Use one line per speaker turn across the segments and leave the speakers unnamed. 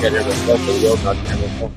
can't hear myself for the world, not hear myself.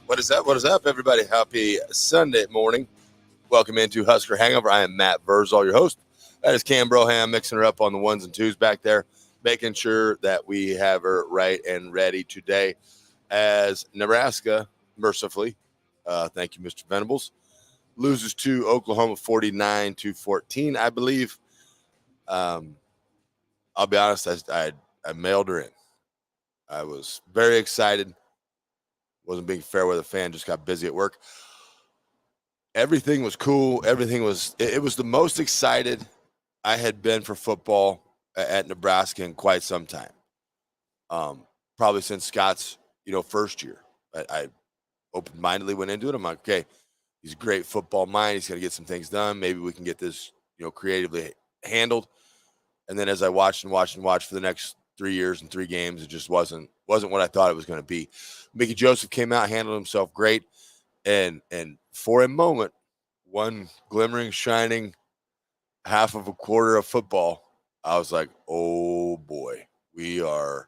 What is up? What is up, everybody? Happy Sunday morning. Welcome into Husker Hangover. I am Matt Vrzal, your host. That is Cam Broham mixing her up on the ones and twos back there, making sure that we have her right and ready today as Nebraska, mercifully, thank you, Mr. Venables, loses to Oklahoma 49-14. I believe, I'll be honest, I mailed her in. I was very excited. Wasn't being fair with a fan, just got busy at work. Everything was cool. Everything was, it was the most excited I had been for football at Nebraska in quite some time. Probably since Scott's, first year. I open-mindedly went into it. I'm like, okay, he's a great football mind. He's going to get some things done. Maybe we can get this, creatively handled. And then as I watched for the next 3 years and 3 games, it just wasn't what I thought it was going to be. Mickey Joseph came out, handled himself great, and for a moment one glimmering, shining half of a quarter of football, I was like, oh boy, we are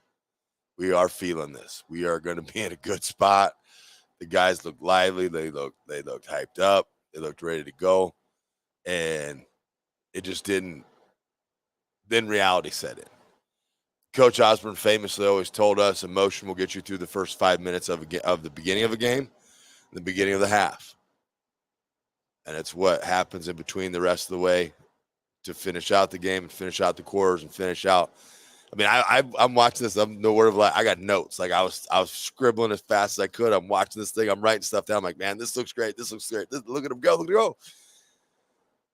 feeling this. We are going to be in a good spot. The guys looked lively. They looked hyped up. They looked ready to go. And it just didn't. Then reality set in. Coach Osborne famously always told us emotion will get you through the first 5 minutes of the beginning of a game, the beginning of the half. And it's what happens in between the rest of the way to finish out the game and finish out the quarters and finish out. I mean, I'm watching this. I'm no word of lie. I got notes. Like I was scribbling as fast as I could. I'm watching this thing. I'm writing stuff down. I'm like, man, this looks great. This looks great. Look at him go. Look at him go.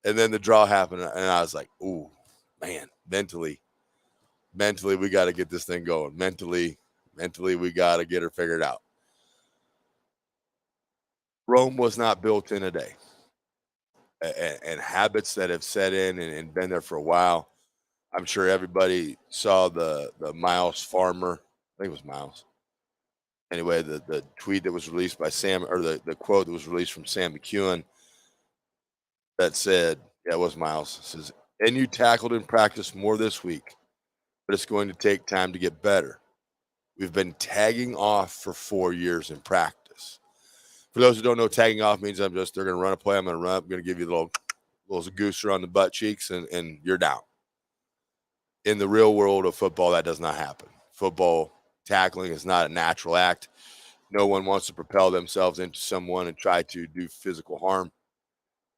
And then the draw happened, and I was like, ooh, man, mentally, we got to get this thing going. Mentally, we got to get her figured out. Rome was not built in a day. And habits that have set in and been there for a while. I'm sure everybody saw the Miles Farmer. I think it was Miles. Anyway, the tweet that was released by Sam, or the quote that was released from Sam McEwen that said, yeah, it was Miles. It says, and you tackled in practice more this week, but it's going to take time to get better. We've been tagging off for 4 years in practice. For those who don't know, tagging off means they're going to run a play. I'm going to run up. I'm going to give you a little gooser on the butt cheeks, and you're down. In the real world of football, that does not happen. Football tackling is not a natural act. No one wants to propel themselves into someone and try to do physical harm.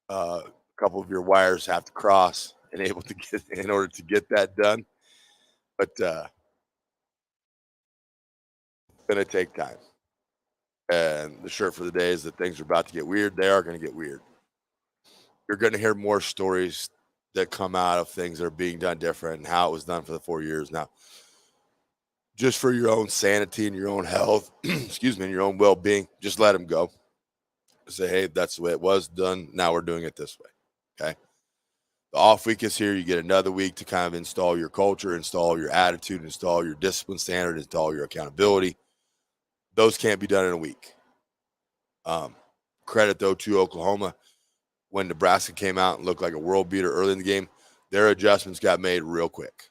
A couple of your wires have to cross in order to get that done. But it's going to take time. And the shirt for the day is that things are about to get weird. They are going to get weird. You're going to hear more stories that come out of things that are being done different and how it was done for the 4 years. Now, just for your own sanity and your own health, excuse me, and your own well-being, just let them go. Say, hey, that's the way it was done. Now we're doing it this way. Okay. The off week is here. You get another week to kind of install your culture, install your attitude, install your discipline standard, install your accountability. Those can't be done in a week. Credit, though, to Oklahoma. When Nebraska came out and looked like a world beater early in the game, their adjustments got made real quick.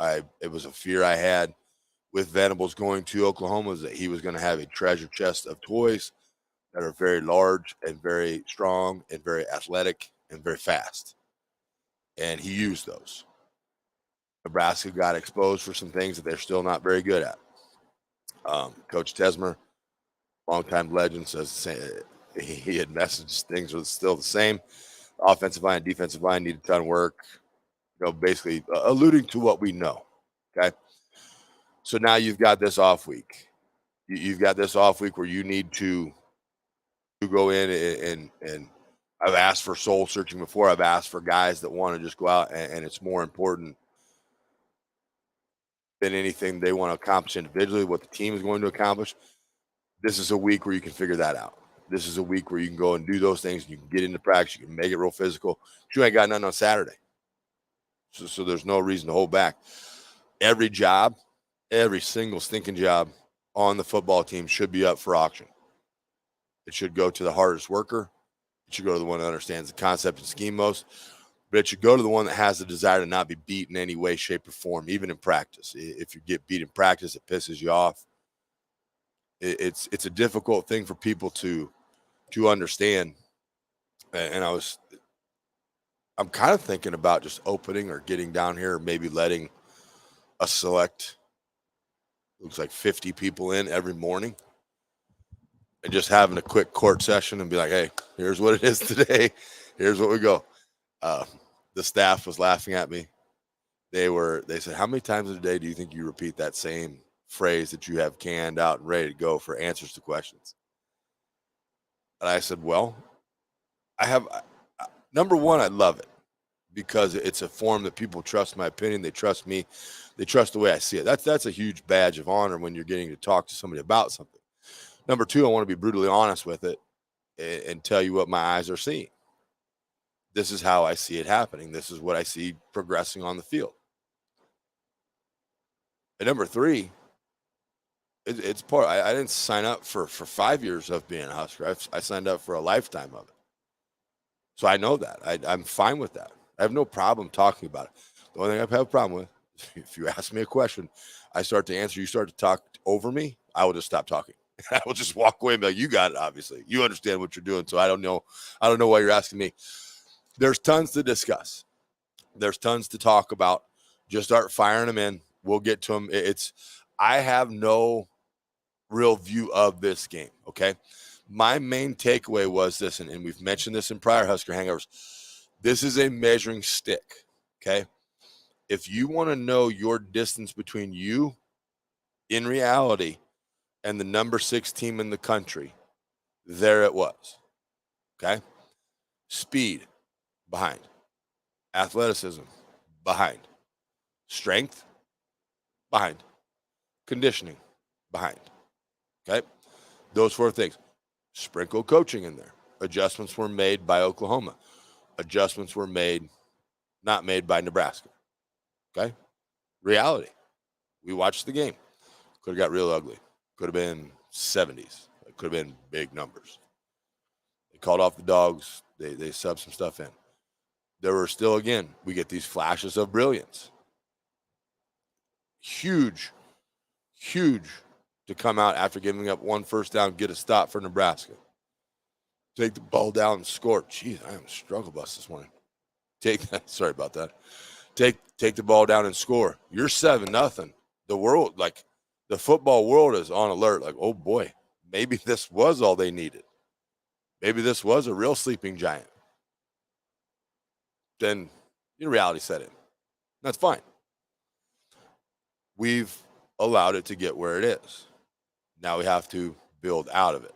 It was a fear I had with Venables going to Oklahoma, is that he was going to have a treasure chest of toys that are very large and very strong and very athletic and very fast. And he used those. Nebraska got exposed for some things that they're still not very good at. Coach Tesmer, longtime legend, says he had messaged things were still the same. Offensive line and defensive line need a ton of work. Basically alluding to what we know. Okay. So now you've got this off week. You've got this off week where you need to go in and I've asked for soul searching before. I've asked for guys that want to just go out and it's more important than anything they want to accomplish individually, what the team is going to accomplish. This is a week where you can figure that out. This is a week where you can go and do those things. You can get into practice. You can make it real physical. You ain't got nothing on Saturday. So there's no reason to hold back. Every job, every single stinking job on the football team should be up for auction. It should go to the hardest worker. It should go to the one that understands the concept and scheme most. But it should go to the one that has the desire to not be beat in any way, shape, or form, even in practice. If you get beat in practice, it pisses you off. It's a difficult thing for people to understand. And I'm kind of thinking about just opening or getting down here, or maybe letting a select, looks like 50 people in every morning, and just having a quick court session and be like, hey, here's what it is today. Here's what we go. The staff was laughing at me. They said, how many times a day do you think you repeat that same phrase that you have canned out and ready to go for answers to questions? And I said, well, number one, I love it because it's a form that people trust my opinion. They trust me. They trust the way I see it. That's a huge badge of honor when you're getting to talk to somebody about something. Number two, I want to be brutally honest with it and tell you what my eyes are seeing. This is how I see it happening. This is what I see progressing on the field. And number three, it's part. I didn't sign up for 5 years of being a Husker. I signed up for a lifetime of it. So I know that. I'm fine with that. I have no problem talking about it. The only thing I have a problem with, if you ask me a question, I start to answer, you start to talk over me, I will just stop talking. I will just walk away and be like, you got it, obviously. You understand what you're doing. So I don't know why you're asking me. There's tons to discuss. There's tons to talk about. Just start firing them in. We'll get to them. I have no real view of this game, okay? My main takeaway was this, and we've mentioned this in prior Husker Hangovers. This is a measuring stick, okay? If you want to know your distance between you in reality and the number 6 team in the country, there it was, okay? Speed, behind. Athleticism, behind. Strength, behind. Conditioning, behind. Okay? Those 4 things. Sprinkle coaching in there. Adjustments were made by Oklahoma. Adjustments were not made by Nebraska. Okay? Reality. We watched the game. Could have got real ugly. Could have been 70s. It could have been big numbers. They called off the dogs. They subbed some stuff in. There were still, again, we get these flashes of brilliance. Huge to come out after giving up 1 first down, get a stop for Nebraska. Take the ball down and score. Jeez, I am a struggle bus this morning. Sorry about that. Take the ball down and score. You're 7-0. The world, like the football world, is on alert. Like, oh boy, maybe this was all they needed. Maybe this was a real sleeping giant. Then your reality set in. That's fine. We've allowed it to get where it is. Now we have to build out of it.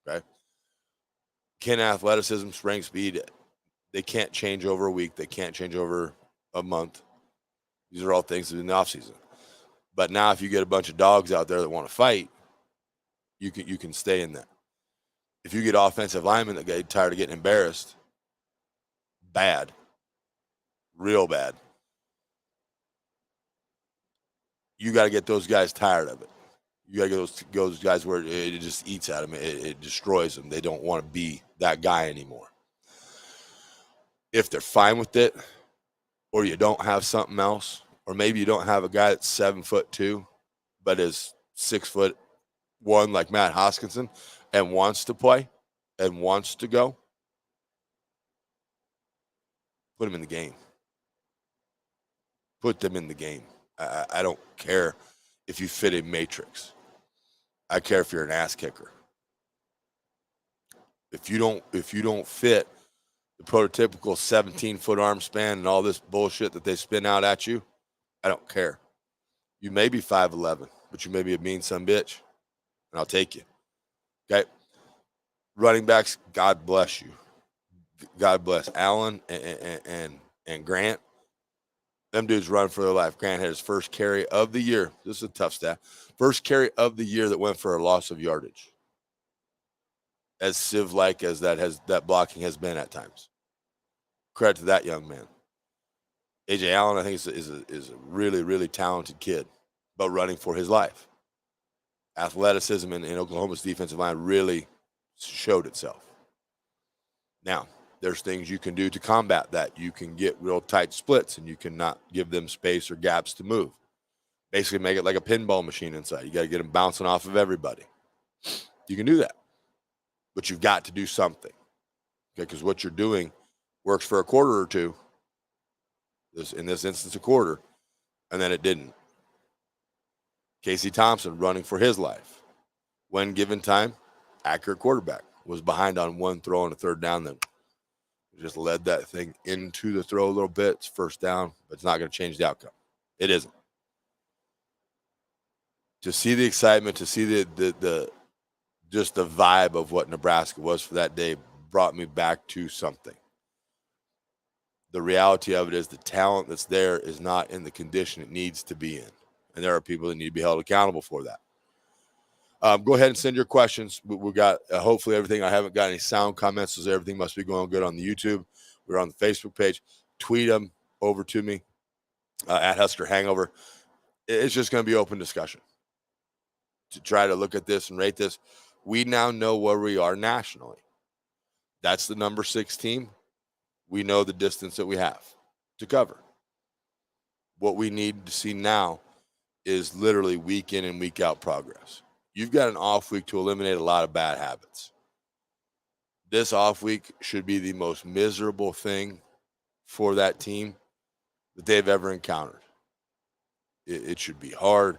Okay. Can athleticism, strength, speed, they can't change over a week. They can't change over a month. These are all things in the offseason. But now if you get a bunch of dogs out there that want to fight, you can stay in that. If you get offensive linemen that get tired of getting embarrassed, bad, real bad. You got to get those guys tired of it. You got to get those guys where it just eats at them. It destroys them. They don't want to be that guy anymore. If they're fine with it, or you don't have something else, or maybe you don't have a guy that's 7'2", but is 6'1" like Matt Hoskinson and wants to play and wants to go, put him in the game. Put them in the game. I don't care if you fit a matrix. I care if you're an ass kicker. If you don't fit the prototypical 17-foot arm span and all this bullshit that they spin out at you, I don't care. You may be 5'11", but you may be a mean son bitch, and I'll take you. Okay? Running backs, God bless you. God bless Allen and Grant. Them dudes run for their life. Grant had his first carry of the year. This is a tough stat. First carry of the year that went for a loss of yardage. As sieve-like as that blocking has been at times. Credit to that young man. A.J. Allen, I think, is a really, really talented kid, but running for his life. Athleticism in Oklahoma's defensive line really showed itself. Now, there's things you can do to combat that. You can get real tight splits, and you cannot give them space or gaps to move. Basically make it like a pinball machine inside. You got to get them bouncing off of everybody. You can do that. But you've got to do something. Okay, because what you're doing works for a quarter or two. In this instance, a quarter. And then it didn't. Casey Thompson running for his life. When given time, accurate quarterback. Was behind on one throw on a third down, then just led that thing into the throw a little bit. It's first down, but it's not going to change the outcome. It isn't. To see the excitement, to see the just the vibe of what Nebraska was for that day brought me back to something. The reality of it is the talent that's there is not in the condition it needs to be in. And there are people that need to be held accountable for that. Go ahead and send your questions. We got hopefully everything. I haven't got any sound comments, so everything must be going good on the YouTube. We're on the Facebook page. Tweet them over to me at Husker Hangover. It's just going to be open discussion to try to look at this and rate this. We now know where we are nationally. That's the number 6 team. We know the distance that we have to cover. What we need to see now is literally week in and week out progress. You've got an off week to eliminate a lot of bad habits. This off week should be the most miserable thing for that team that they've ever encountered. It should be hard.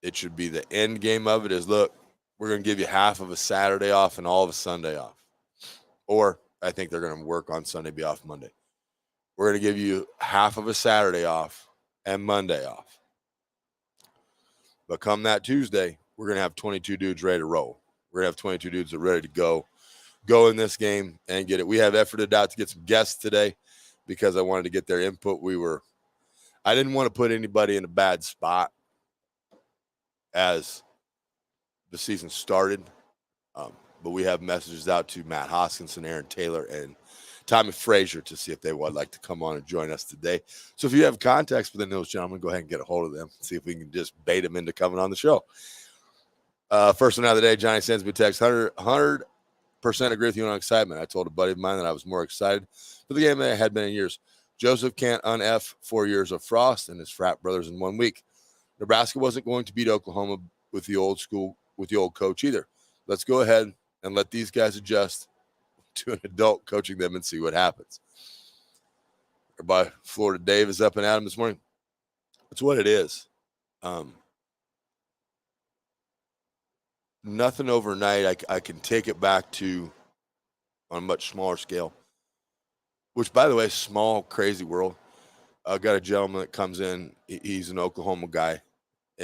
It should be the end game of it is, look, we're going to give you half of a Saturday off and all of a Sunday off. Or I think they're going to work on Sunday, be off Monday. We're going to give you half of a Saturday off and Monday off. But come that Tuesday, we're going to have 22 dudes ready to roll. We're going to have 22 dudes that are ready to go in this game and get it. We have efforted out to get some guests today because I wanted to get their input. I didn't want to put anybody in a bad spot as the season started. But we have messages out to Matt Hoskinson, Aaron Taylor, and Tommy Frazier to see if they would like to come on and join us today. So if you have contacts within those gentlemen, go ahead and get a hold of them. See if we can just bait them into coming on the show. First one out of the day, Johnny sends me a text, 100% agree with you on excitement. I told a buddy of mine that I was more excited for the game than I had been in years. Joseph can't un-F 4 years of Frost and his frat brothers in 1 week. Nebraska wasn't going to beat Oklahoma with the old coach either. Let's go ahead and let these guys adjust to an adult coaching them and see what happens. Everybody, Florida Dave is up and at him this morning. That's what it is. Nothing overnight. I can take it back to on a much smaller scale, which, by the way, small, crazy world. I got a gentleman that comes in. He's an Oklahoma guy,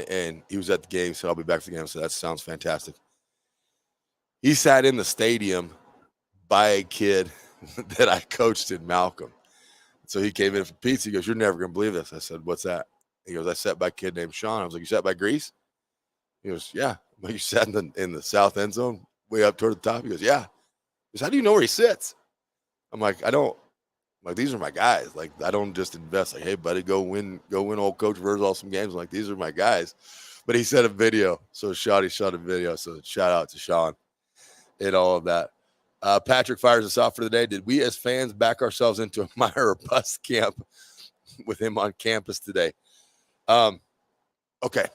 and he was at the game, so I'll be back to the game. So that sounds fantastic. He sat in the stadium by a kid that I coached in Malcolm. So he came in for pizza. He goes, "You're never going to believe this." I said, "What's that?" He goes, "I sat by a kid named Sean." I was like, "You sat by Grease?" He goes, "Yeah." Well, you sat in the south end zone, way up toward the top. He goes, "Yeah." He goes, "How do you know where he sits?" I'm like, "I don't." I'm like, "These are my guys. Like, I don't just invest. Like, hey, buddy, go win old Coach Vrzal some games." I'm like, "These are my guys." But he sent a video. So Shotty shot a video. So shout out to Sean and all of that. Patrick fires us off for the day. Did we as fans back ourselves into a Meyer or bust camp with him on campus today? Okay.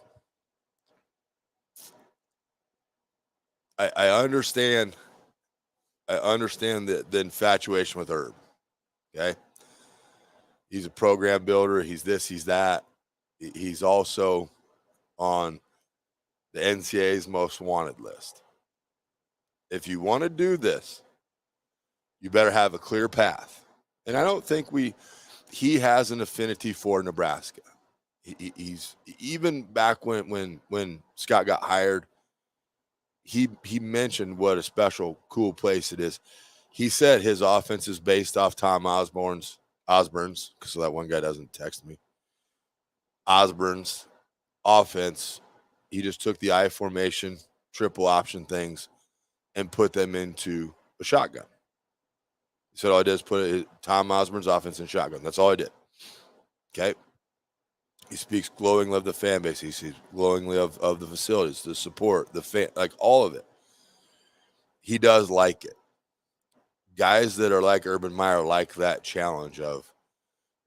I understand. I understand the infatuation with Herb. Okay. He's a program builder. He's this, he's that. He's also on the NCAA's most wanted list. If you want to do this, you better have a clear path. And I don't think he has an affinity for Nebraska. He's even back when Scott got hired, he mentioned what a special, cool place it is. He said his offense is based off Tom Osborne's, because that one guy doesn't text me. Osborne's offense, he just took the I formation, triple option things, and put them into a shotgun. He said all I did is put Tom Osborne's offense in shotgun. That's all I did. Okay. He speaks glowingly of the fan base. He speaks glowingly of the facilities, the support, the fan, like all of it. He does like it. Guys that are like Urban Meyer like that challenge of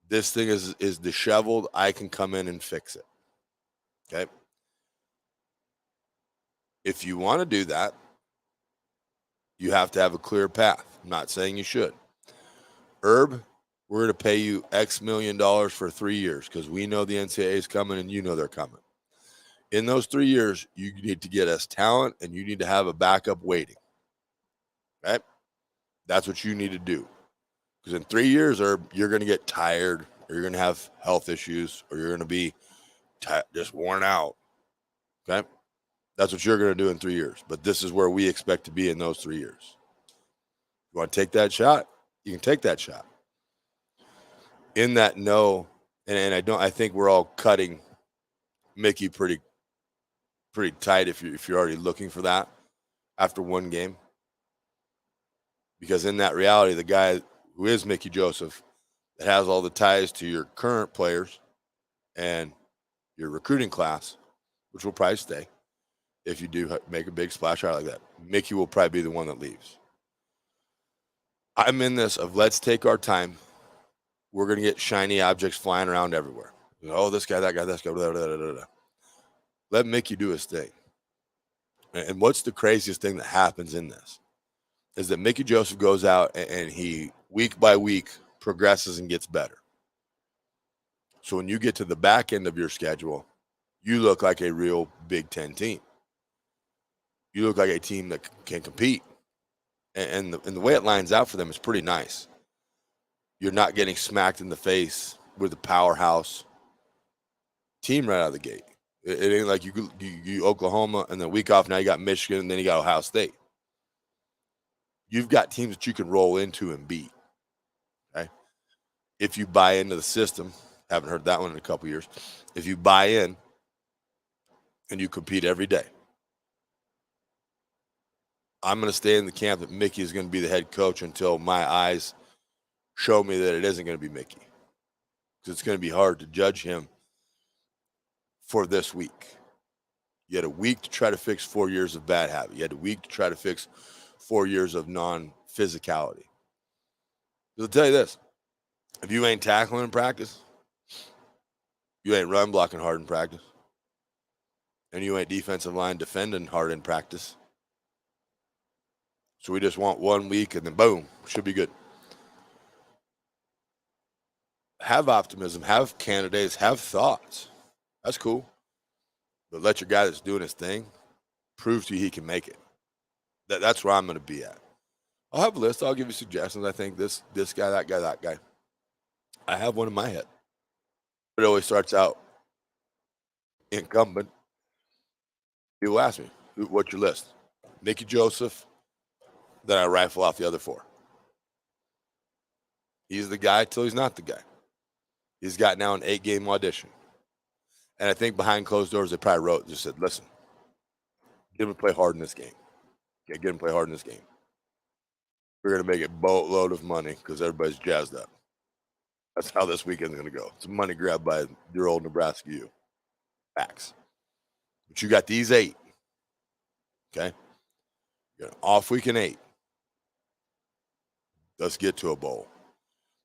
this thing is disheveled. I can come in and fix it. Okay. If you want to do that, you have to have a clear path. I'm not saying you should. Herb, we're going to pay you X million dollars for 3 years because we know the NCAA is coming and you know they're coming. In those 3 years, you need to get us talent and you need to have a backup waiting. Okay? That's what you need to do. Because in 3 years, Herb, you're going to get tired or you're going to have health issues or you're going to be just worn out. Okay? That's what you're going to do in 3 years. But this is where we expect to be in those 3 years. You want to take that shot? You can take that shot. In that no, and I think we're all cutting Mickey pretty tight if you're already looking for that after one game. Because in that reality, the guy who is Mickey Joseph that has all the ties to your current players and your recruiting class, which will probably stay if you do make a big splash out like that. Mickey will probably be the one that leaves. I'm in this of let's take our time. We're going to get shiny objects flying around everywhere. Oh, this guy, that guy, this guy, blah, blah, blah, blah, blah. Let Mickey do his thing. And what's the craziest thing that happens in this is that Mickey Joseph goes out and he, week by week, progresses and gets better. So when you get to the back end of your schedule, you look like a real Big Ten team. You look like a team that can compete. And the way it lines out for them is pretty nice. You're not getting smacked in the face with a powerhouse team right out of the gate. It ain't like you Oklahoma and then a week off, now you got Michigan and then you got Ohio State. You've got teams that you can roll into and beat. Okay? If you buy into the system, haven't heard that one in a couple years. If you buy in and you compete every day, I'm going to stay in the camp that Mickey is going to be the head coach until my eyes show me that it isn't going to be Mickey. Because it's going to be hard to judge him for this week. You had a week to try to fix 4 years of bad habit. You had a week to try to fix 4 years of non-physicality. I'll tell you this. If you ain't tackling in practice, you ain't run blocking hard in practice, and you ain't defensive line defending hard in practice. So we just want 1 week and then boom, should be good. Have optimism, have candidates, have thoughts. That's cool. But let your guy that's doing his thing prove to you he can make it. That's where I'm going to be at. I'll have a list. I'll give you suggestions. I think this guy, that guy, that guy. I have one in my head. It always starts out incumbent. People ask me, what's your list? Mickey Joseph. Then I rifle off the other 4. He's the guy till he's not the guy. He's got now an 8-game audition. And I think behind closed doors, they probably wrote, just said, listen, get him to play hard in this game. Yeah, get him to play hard in this game. We're going to make it boatload of money because everybody's jazzed up. That's how this weekend's going to go. It's a money grab by your old Nebraska U. Facts. But you got these 8. Okay? You got an off week in 8. Let's get to a bowl.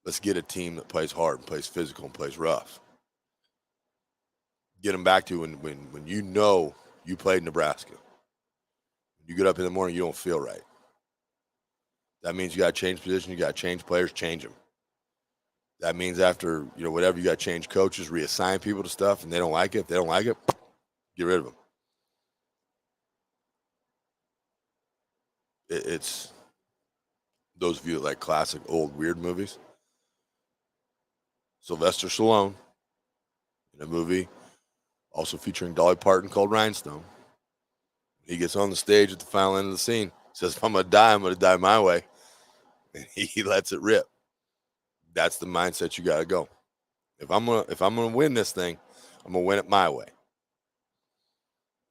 Let's get a team that plays hard and plays physical and plays rough. Get them back to when you know you played Nebraska. You get up in the morning, you don't feel right. That means you got to change position, you got to change players, change them. That means after, whatever, you got to change coaches, reassign people to stuff, and they don't like it. If they don't like it, get rid of them. It's those of you that like classic old weird movies. Sylvester Stallone in a movie also featuring Dolly Parton called Rhinestone. He gets on the stage at the final end of the scene, says, if I'm going to die my way. And he lets it rip. That's the mindset you got to go. If I'm gonna win this thing, I'm going to win it my way.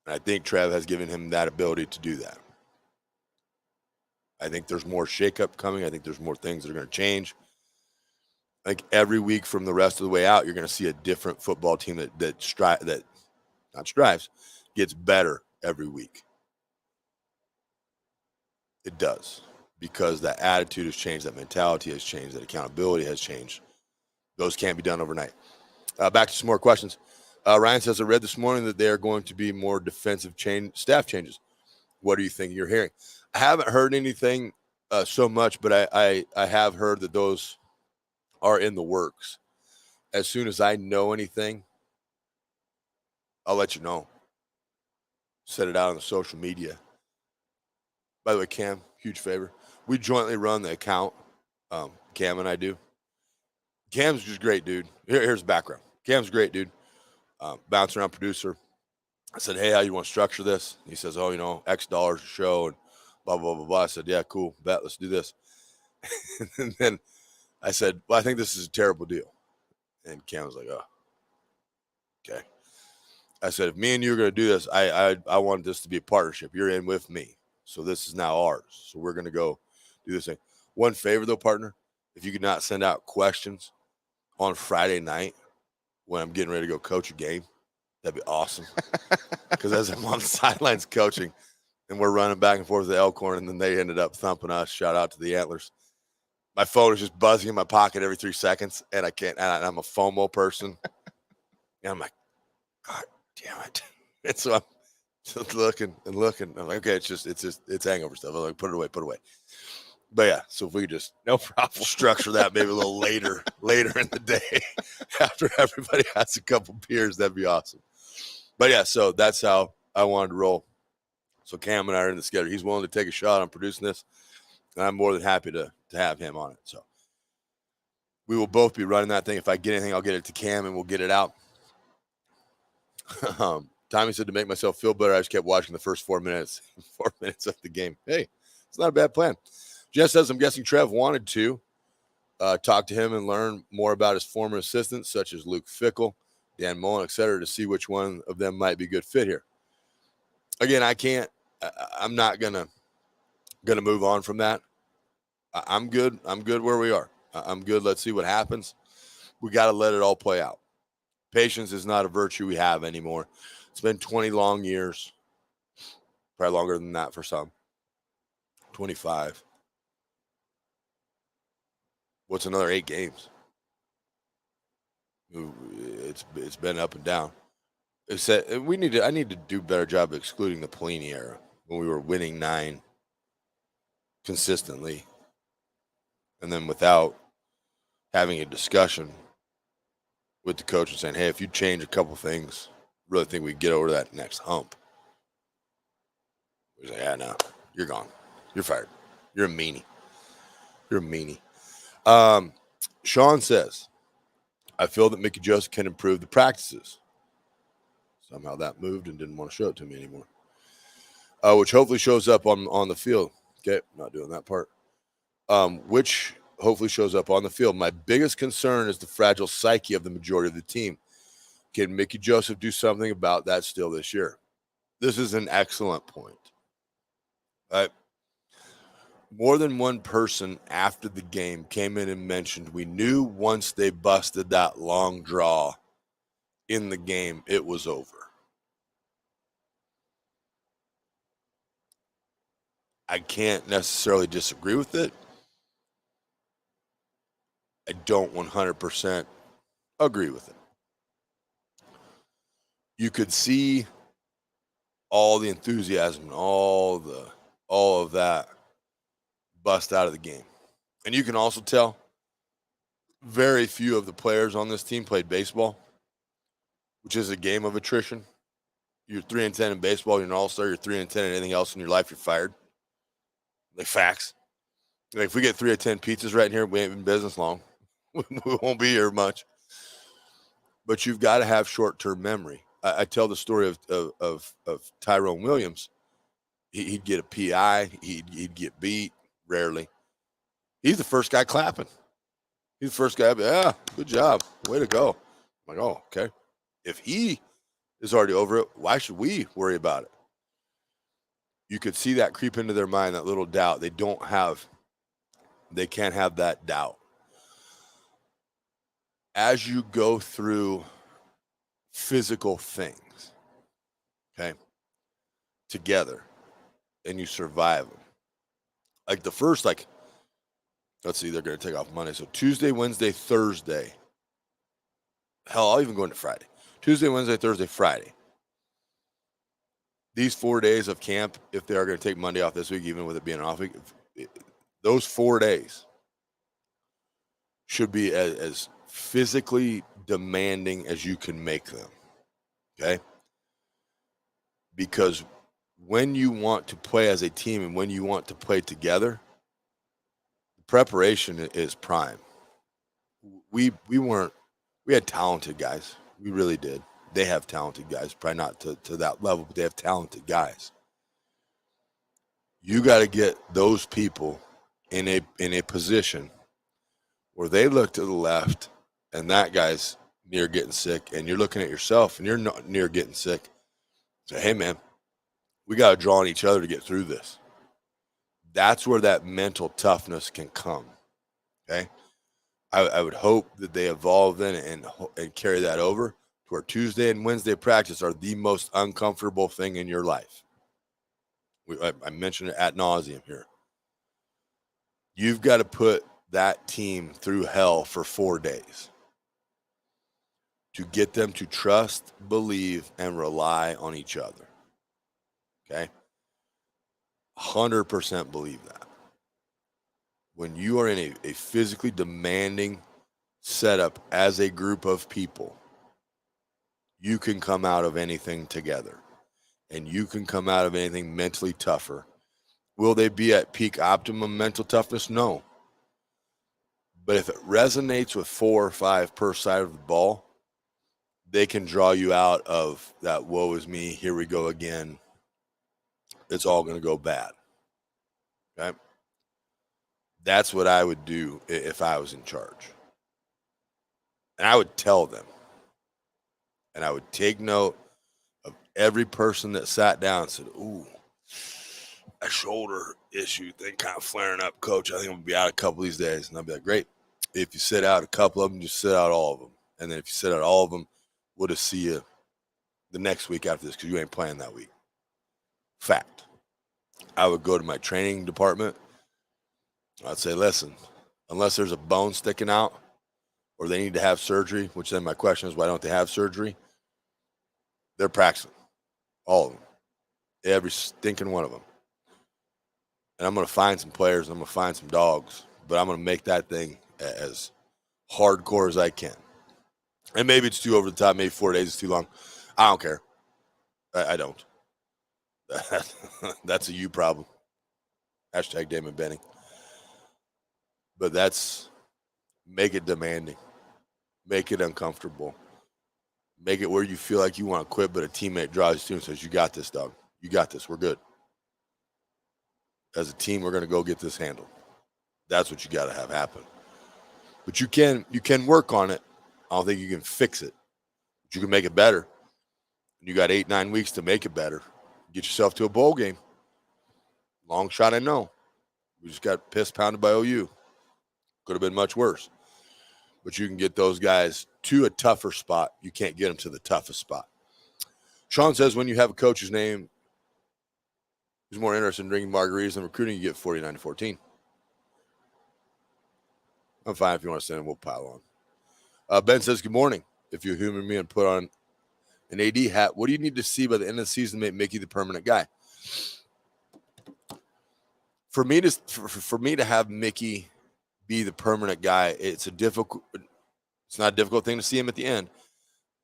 And I think Trev has given him that ability to do that. I think there's more shakeup coming. I think there's more things that are going to change. Like every week from the rest of the way out, you're going to see a different football team that strives, gets better every week. It does, because that attitude has changed, that mentality has changed, that accountability has changed. Those can't be done overnight. Back to some more questions. Ryan says, I read this morning that there are going to be more defensive staff changes. What do you think you're hearing? I haven't heard anything so much, but I have heard that those are in the works. As soon as I know anything, I'll let you know. Set it out on the social media. By the way, Cam, huge favor. We jointly run the account. Cam and I do. Cam's just great, dude. Here's the background. Cam's a great dude. Bounce around producer. I said, hey, how you want to structure this? He says, X dollars a show and blah, blah, blah, blah. I said, yeah, cool. Bet, let's do this. And then I said, well, I think this is a terrible deal. And Cam was like, oh, okay. I said, if me and you are going to do this, I want this to be a partnership. You're in with me. So this is now ours. So we're going to go do this thing. One favor, though, partner, if you could not send out questions on Friday night when I'm getting ready to go coach a game, that'd be awesome. Because as I'm on the sidelines coaching and we're running back and forth with the Elkhorn, and then they ended up thumping us, shout out to the Antlers. my phone is just buzzing in my pocket every 3 seconds, and I can't. And I'm a FOMO person, and I'm like, God damn it! And so I'm just looking and looking. I'm like, okay, it's hangover stuff. I'm like, put it away. But yeah, so if we just
No problem.
structure that maybe a little later in the day after everybody has a couple beers, that'd be awesome. But yeah, so that's how I wanted to roll. So Cam and I are in the schedule. He's willing to take a shot on producing this, and I'm more than happy to have him on it. So we will both be running that thing. If I get anything, I'll get it to Cam and we'll get it out. Tommy said to make myself feel better, I just kept watching the first 4 minutes of the game. Hey, it's not a bad plan. Jess says, I'm guessing Trev wanted to talk to him and learn more about his former assistants, such as Luke Fickle, Dan Mullen, et cetera, to see which one of them might be a good fit here. Again, I'm not gonna move on from that. I'm good. I'm good where we are. I'm good. Let's see what happens. We got to let it all play out. Patience is not a virtue we have anymore. It's been 20 long years, probably longer than that for some. 25. What's another 8 games? It's been up and down. I need to do a better job of excluding the Pelini era when we were winning 9 consistently, and then without having a discussion with the coach and saying, hey, if you change a couple things, really think we get over that next hump. He's like, yeah, no, you're gone. You're fired. You're a meanie. Sean says, I feel that Mickey Joseph can improve the practices. Somehow that moved and didn't want to show it to me anymore. Which hopefully shows up on the field. Okay, not doing that part. Which hopefully shows up on the field. My biggest concern is the fragile psyche of the majority of the team. Can Mickey Joseph do something about that still this year? This is an excellent point. More than one person after the game came in and mentioned we knew once they busted that long draw in the game, it was over. I can't necessarily disagree with it. I don't 100% agree with it. You could see all the enthusiasm, all of that bust out of the game. And you can also tell very few of the players on this team played baseball, which is a game of attrition. You're 3-10 in baseball, you're an all-star, you're 3-10 in anything else in your life, you're fired. Like facts. Like if we get 3 of 10 pizzas right in here, we ain't in business long. We won't be here much. But you've got to have short-term memory. I tell the story of Tyrone Williams. He'd get a PI. He'd get beat rarely. He's the first guy clapping. He's the first guy. Yeah, good job. Way to go. I'm like, oh, okay. If he is already over it, why should we worry about it? You could see that creep into their mind, that little doubt. They can't have that doubt. As you go through physical things, okay, together, and you survive them. Like the first, let's see, they're going to take off Monday. So Tuesday, Wednesday, Thursday. Hell, I'll even go into Friday. Tuesday, Wednesday, Thursday, Friday. These 4 days of camp, if they are going to take Monday off this week, even with it being an off week, those 4 days should be as physically demanding as you can make them, okay? Because when you want to play as a team and when you want to play together, preparation is prime. We had talented guys. We really did. They have talented guys, probably not to that level, but they have talented guys. You got to get those people in a position where they look to the left and that guy's near getting sick, and you're looking at yourself and you're not near getting sick. Say, hey man, we got to draw on each other to get through this. That's where that mental toughness can come. Okay. I would hope that they evolve then and carry that over to where Tuesday and Wednesday practice are the most uncomfortable thing in your life. I mentioned it ad nauseum here. You've got to put that team through hell for 4 days to get them to trust, believe, and rely on each other. Okay? 100% believe that. When you are in a physically demanding setup as a group of people, you can come out of anything together, and you can come out of anything mentally tougher. Will they be at peak optimum mental toughness? No. But if it resonates with 4 or 5 per side of the ball, they can draw you out of that woe is me, here we go again. It's all going to go bad. Okay? That's what I would do if I was in charge. And I would tell them. And I would take note of every person that sat down and said, ooh, a shoulder issue thing kind of flaring up, coach. I think I'm going to be out a couple of these days. And I'd be like, great. If you sit out a couple of them, just sit out all of them. And then if you sit out all of them, we'll just see you the next week after this because you ain't playing that week. Fact. I would go to my training department. I'd say, listen, unless there's a bone sticking out or they need to have surgery, which then my question is, why don't they have surgery? They're practicing. All of them. Every stinking one of them. And I'm going to find some players. And I'm going to find some dogs. But I'm going to make that thing as hardcore as I can. And maybe it's too over the top. Maybe 4 days is too long. I don't care. I don't. That's a you problem. Hashtag Damon Benning. But that's, make it demanding. Make it uncomfortable. Make it where you feel like you want to quit, but a teammate draws you to and says, you got this, dog. You got this. We're good. As a team, we're going to go get this handled. That's what you got to have happen. But you can work on it. I don't think you can fix it. But you can make it better. You got 8-9 weeks to make it better. Get yourself to a bowl game. Long shot, I know. We just got piss pounded by OU. Could have been much worse. But you can get those guys to a tougher spot. You can't get them to the toughest spot. Sean says when you have a coach's name who's more interested in drinking margaritas than recruiting, you get 49-14. I'm fine if you want to send him, we'll pile on. Ben says, good morning. If you humor me and put on an AD hat, what do you need to see by the end of the season to make Mickey the permanent guy? For me to have Mickey be the permanent guy, it's not a difficult thing to see him at the end.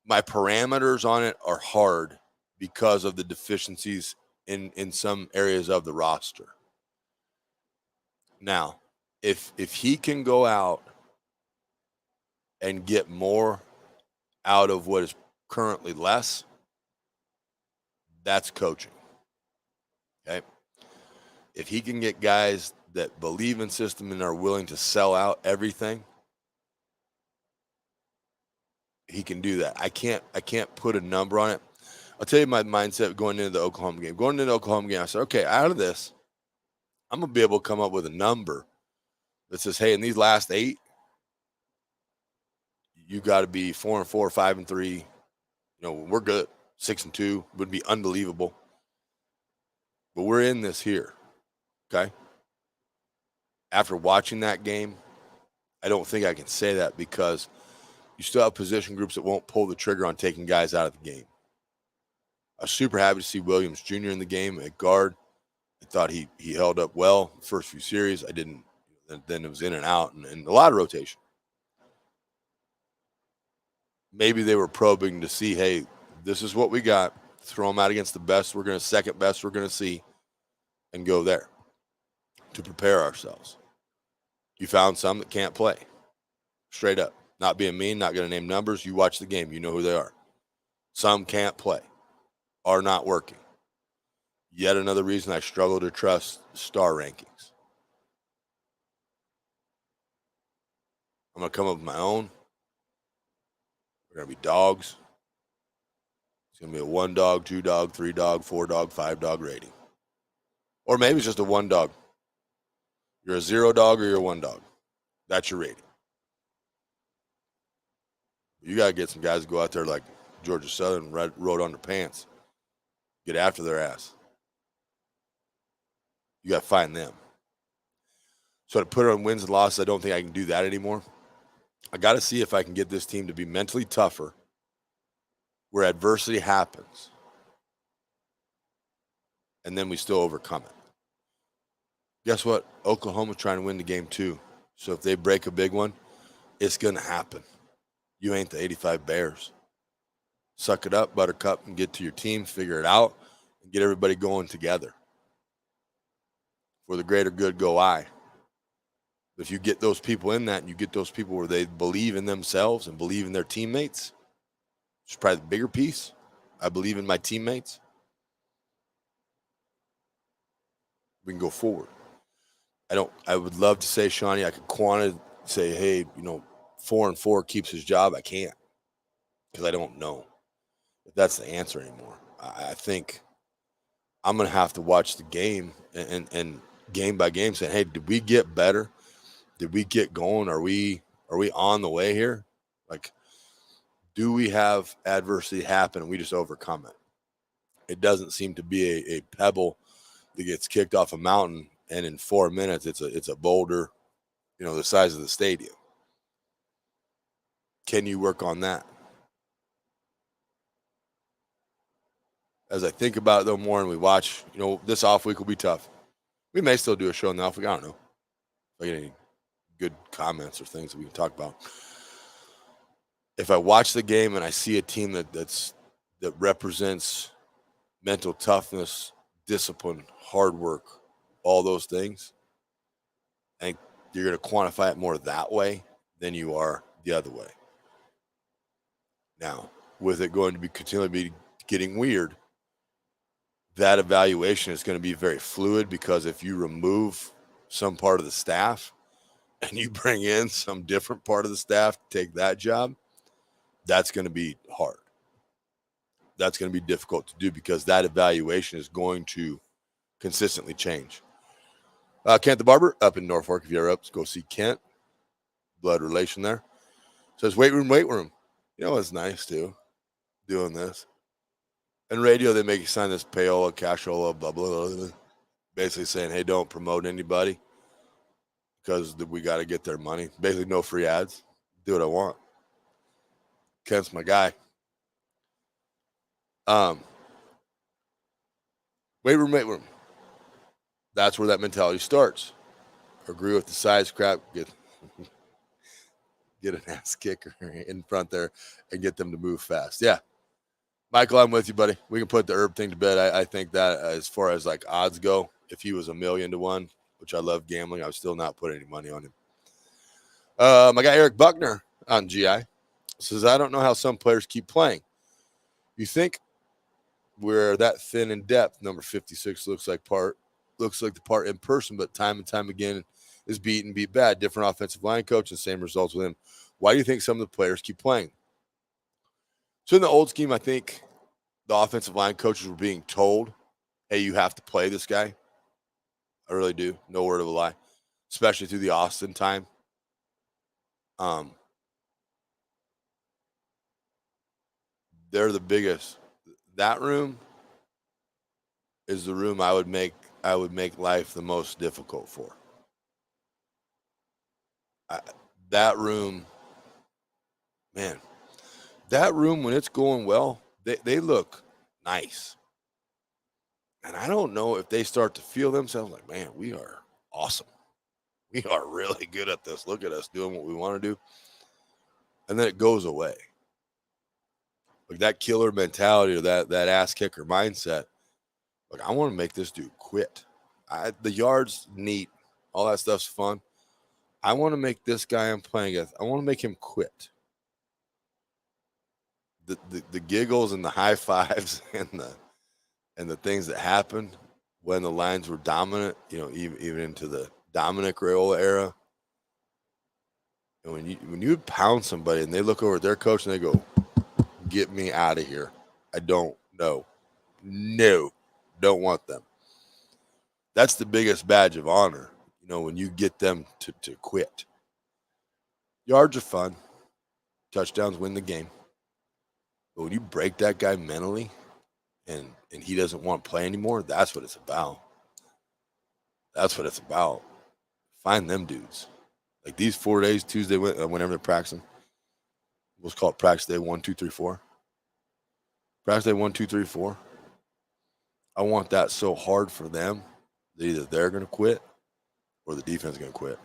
My parameters on it are hard because of the deficiencies in some areas of the roster. Now, if he can go out and get more out of what is currently less, that's coaching. Okay? If he can get guys that believe in system and are willing to sell out everything, he can do that. I can't put a number on it. I'll tell you my mindset going into the Oklahoma game. Going into the Oklahoma game, I said, okay, out of this, I'm going to be able to come up with a number that says, hey, in these last 8, you got to be 4-4, 5-3. You know, we're good. 6-2 would be unbelievable. But we're in this here. Okay? After watching that game, I don't think I can say that because you still have position groups that won't pull the trigger on taking guys out of the game. I was super happy to see Williams Jr. in the game at guard. I thought he held up well the first few series. I didn't. Then it was in and out and a lot of rotation. Maybe they were probing to see, hey, this is what we got. Throw them out against the second best we're going to see and go there to prepare ourselves. You found some that can't play. Straight up. Not being mean, not going to name numbers. You watch the game. You know who they are. Some can't play. Are not working. Yet another reason I struggle to trust star rankings. I'm going to come up with my own. We're going to be dogs. It's going to be a 1 dog, 2 dog, 3 dog, 4 dog, 5 dog rating. Or maybe it's just a 1 dog. You're a 0 dog or you're a 1 dog. That's your rating. You got to get some guys to go out there like Georgia Southern, rode on their pants. Get after their ass. You got to find them. So to put it on wins and losses, I don't think I can do that anymore. I got to see if I can get this team to be mentally tougher where adversity happens, and then we still overcome it. Guess what? Oklahoma's trying to win the game too. So if they break a big one, it's going to happen. You ain't the 85 Bears. Suck it up, Buttercup, and get to your team, figure it out, and get everybody going together. For the greater good go I. If you get those people in that and you get those people where they believe in themselves and believe in their teammates, which is probably the bigger piece. I believe in my teammates. We can go forward. I would love to say, Shawnee, I could say, hey, 4-4 keeps his job. I can't because I don't know if that's the answer anymore. I think I'm going to have to watch the game and game by game saying, hey, did we get better? Did we get going? Are we on the way here? Like, do we have adversity happen and we just overcome it? It doesn't seem to be a pebble that gets kicked off a mountain and in 4 minutes it's a boulder, the size of the stadium. Can you work on that? As I think about it though more and we watch, this off week will be tough. We may still do a show in the off week. I don't know. If I get any good comments or things that we can talk about. If I watch the game and I see a team that represents mental toughness, discipline, hard work, all those things, I think you're going to quantify it more that way than you are the other way. Now, with it going to be continually be getting weird, that evaluation is going to be very fluid because if you remove some part of the staff and you bring in some different part of the staff to take that job, that's going to be hard. That's going to be difficult to do because that evaluation is going to consistently change. Kent the Barber up in Norfolk. If you're up, go see Kent. Blood relation there. Says weight room. It's nice too, doing this. And radio, they make you sign this payola, cashola, blah, blah, blah, basically saying, hey, don't promote anybody because we got to get their money. Basically, no free ads. Do what I want. Kent's my guy. Weight room. That's where that mentality starts. Agree with the size crap. Get an ass kicker in front there and get them to move fast. Yeah. Michael, I'm with you, buddy. We can put the herb thing to bed. I think that as far as like odds go, if he was 1,000,000 to 1, which I love gambling, I would still not put any money on him. My guy Eric Buckner on GI says, I don't know how some players keep playing. You think we're that thin in depth? Number 56 looks like the part in person, but time and time again is beat bad. Different offensive line coach and same results with him. Why do you think some of the players keep playing? So in the old scheme, I think the offensive line coaches were being told, hey, you have to play this guy. I really do. No word of a lie, especially through the Austin time. They're the biggest. That room is the room I would make life the most difficult for. That room, man, when it's going well, they look nice. And I don't know if they start to feel themselves like, man, we are awesome. We are really good at this. Look at us doing what we want to do. And then it goes away. Like that killer mentality or that ass kicker mindset. Like, I want to make this dude quit. The yard's neat. All that stuff's fun. I want to make this guy I'm playing with, I want to make him quit. The giggles and the high fives and the things that happened when the lines were dominant, even into the Dominic Raiola era. And when you pound somebody and they look over at their coach and they go, get me out of here. I don't know. No, don't want them. That's the biggest badge of honor, when you get them to quit. Yards are fun. Touchdowns win the game. But when you break that guy mentally and he doesn't want to play anymore, that's what it's about. That's what it's about. Find them dudes. Like these 4 days, Tuesday, whenever they're practicing, let's call it practice day 1, 2, 3, 4. Practice day 1, 2, 3, 4. I want that so hard for them that either they're going to quit or the defense is going to quit.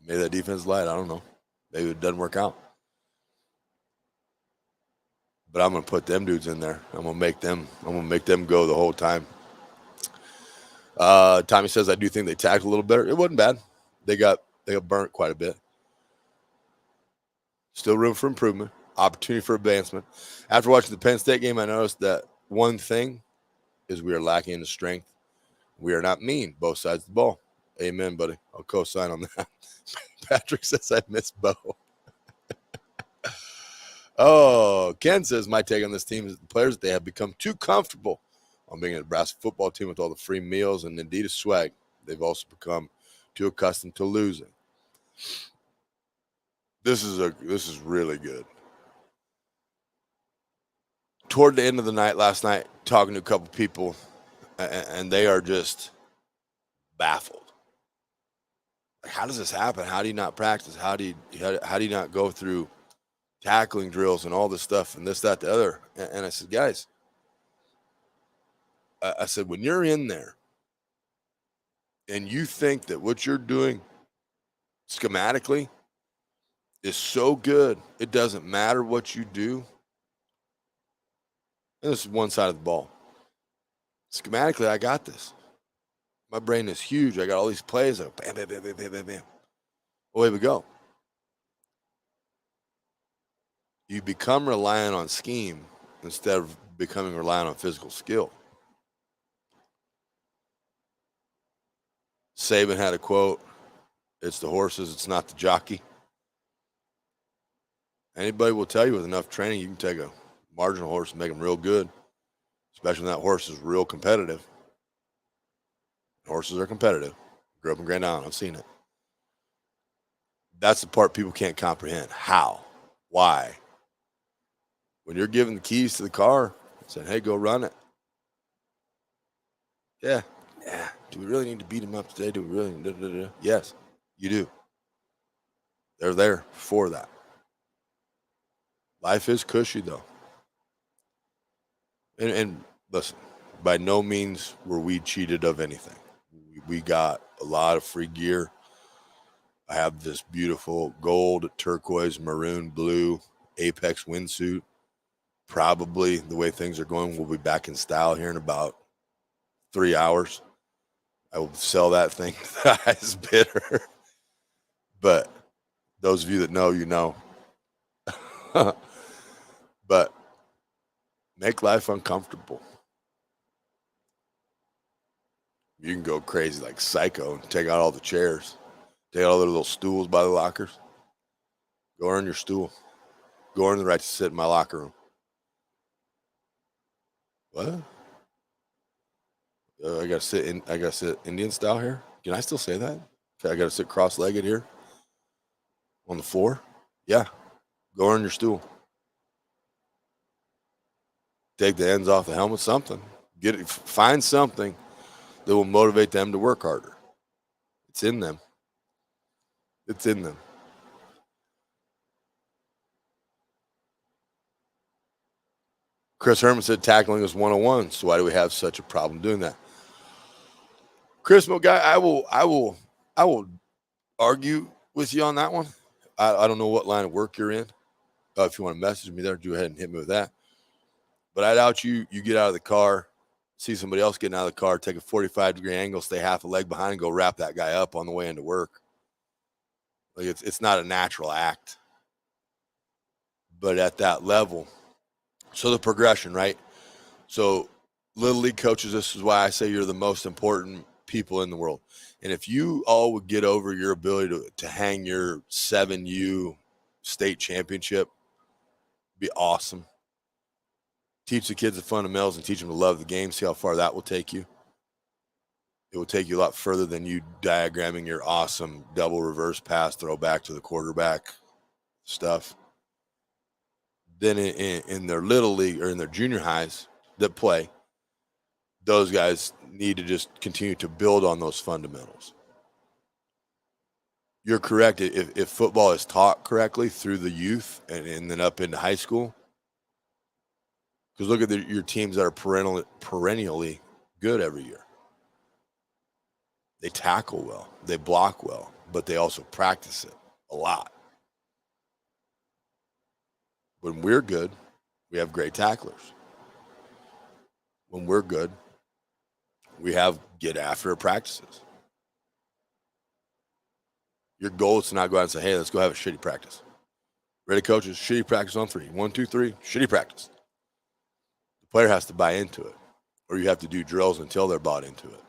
Maybe that defense is light. I don't know. Maybe it doesn't work out. But I'm going to put them dudes in there. I'm going to make them go the whole time. Tommy says, I do think they tackled a little better. It wasn't bad. They got burnt quite a bit. Still room for improvement. Opportunity for advancement. After watching the Penn State game, I noticed that one thing is we are lacking in the strength. We are not mean, both sides of the ball. Amen, buddy. I'll co-sign on that. Patrick says I miss Bo. Oh, Ken says my take on this team is the players, they have become too comfortable on being a Nebraska football team with all the free meals and Adidas swag. They've also become too accustomed to losing. This is really good. Toward the end of the night last night, talking to a couple people, and they are just baffled. Like, how does this happen? How do you not practice? How do you not go through tackling drills and all this stuff and this, that, the other? And I said, guys, I said, when you're in there and you think that what you're doing schematically is so good, it doesn't matter what you do. And this is one side of the ball. Schematically, I got this. My brain is huge. I got all these plays. I go, bam, bam, bam, bam, bam, bam, bam. Away we go. You become reliant on scheme instead of becoming reliant on physical skill. Saban had a quote, it's the horses, it's not the jockey. Anybody will tell you with enough training, you can take a marginal horse and make them real good, especially when that horse is real competitive. Horses are competitive. Grew up in Grand Island. I've seen it. That's the part people can't comprehend. How? Why? When you're given the keys to the car, saying, hey, go run it. Yeah. Do we really need to beat him up today? Do we really? Yes, you do. They're there for that. Life is cushy, though. And listen, by no means were we cheated of anything. We got a lot of free gear. I have this beautiful gold, turquoise, maroon, blue Apex windsuit. Probably the way things are going, we'll be back in style here in about 3 hours. I will sell that thing to the highest bidder. But those of you that know, you know. But make life uncomfortable. You can go crazy like psycho and take out all the chairs. Take out all the little stools by the lockers. Go earn your stool. Go earn the right to sit in my locker room. What? I gotta sit Indian style here. Can I still say that? I gotta sit cross-legged here on the floor. Yeah. Go earn your stool. Take the ends off the helmet. Something. Find something that will motivate them to work harder. It's in them. It's in them. Chris Herman said tackling is 101. So why do we have such a problem doing that? Chris, my guy, I will argue with you on that one. I don't know what line of work you're in. If you want to message me there, go ahead and hit me with that. But I doubt you get out of the car, see somebody else getting out of the car, take a 45-degree angle, stay half a leg behind, and go wrap that guy up on the way into work. Like it's not a natural act. But at that level, so the progression, right? So Little League coaches, this is why I say you're the most important people in the world. And if you all would get over your ability to hang your 7U state championship, be awesome. Teach the kids the fundamentals and teach them to love the game. See how far that will take you. It will take you a lot further than you diagramming your awesome double reverse pass throw back to the quarterback stuff. Then in their little league or in their junior highs that play, those guys need to just continue to build on those fundamentals. You're correct. If football is taught correctly through the youth and then up into high school, because look at your teams that are perennially good every year. They tackle well, they block well, but they also practice it a lot. When we're good, we have great tacklers. When we're good, we have get after practices. Your goal is to not go out and say, hey, let's go have a shitty practice. Ready, coaches? Shitty practice on 3. 1, 2, 3, shitty practice. The player has to buy into it, or you have to do drills until they're bought into it.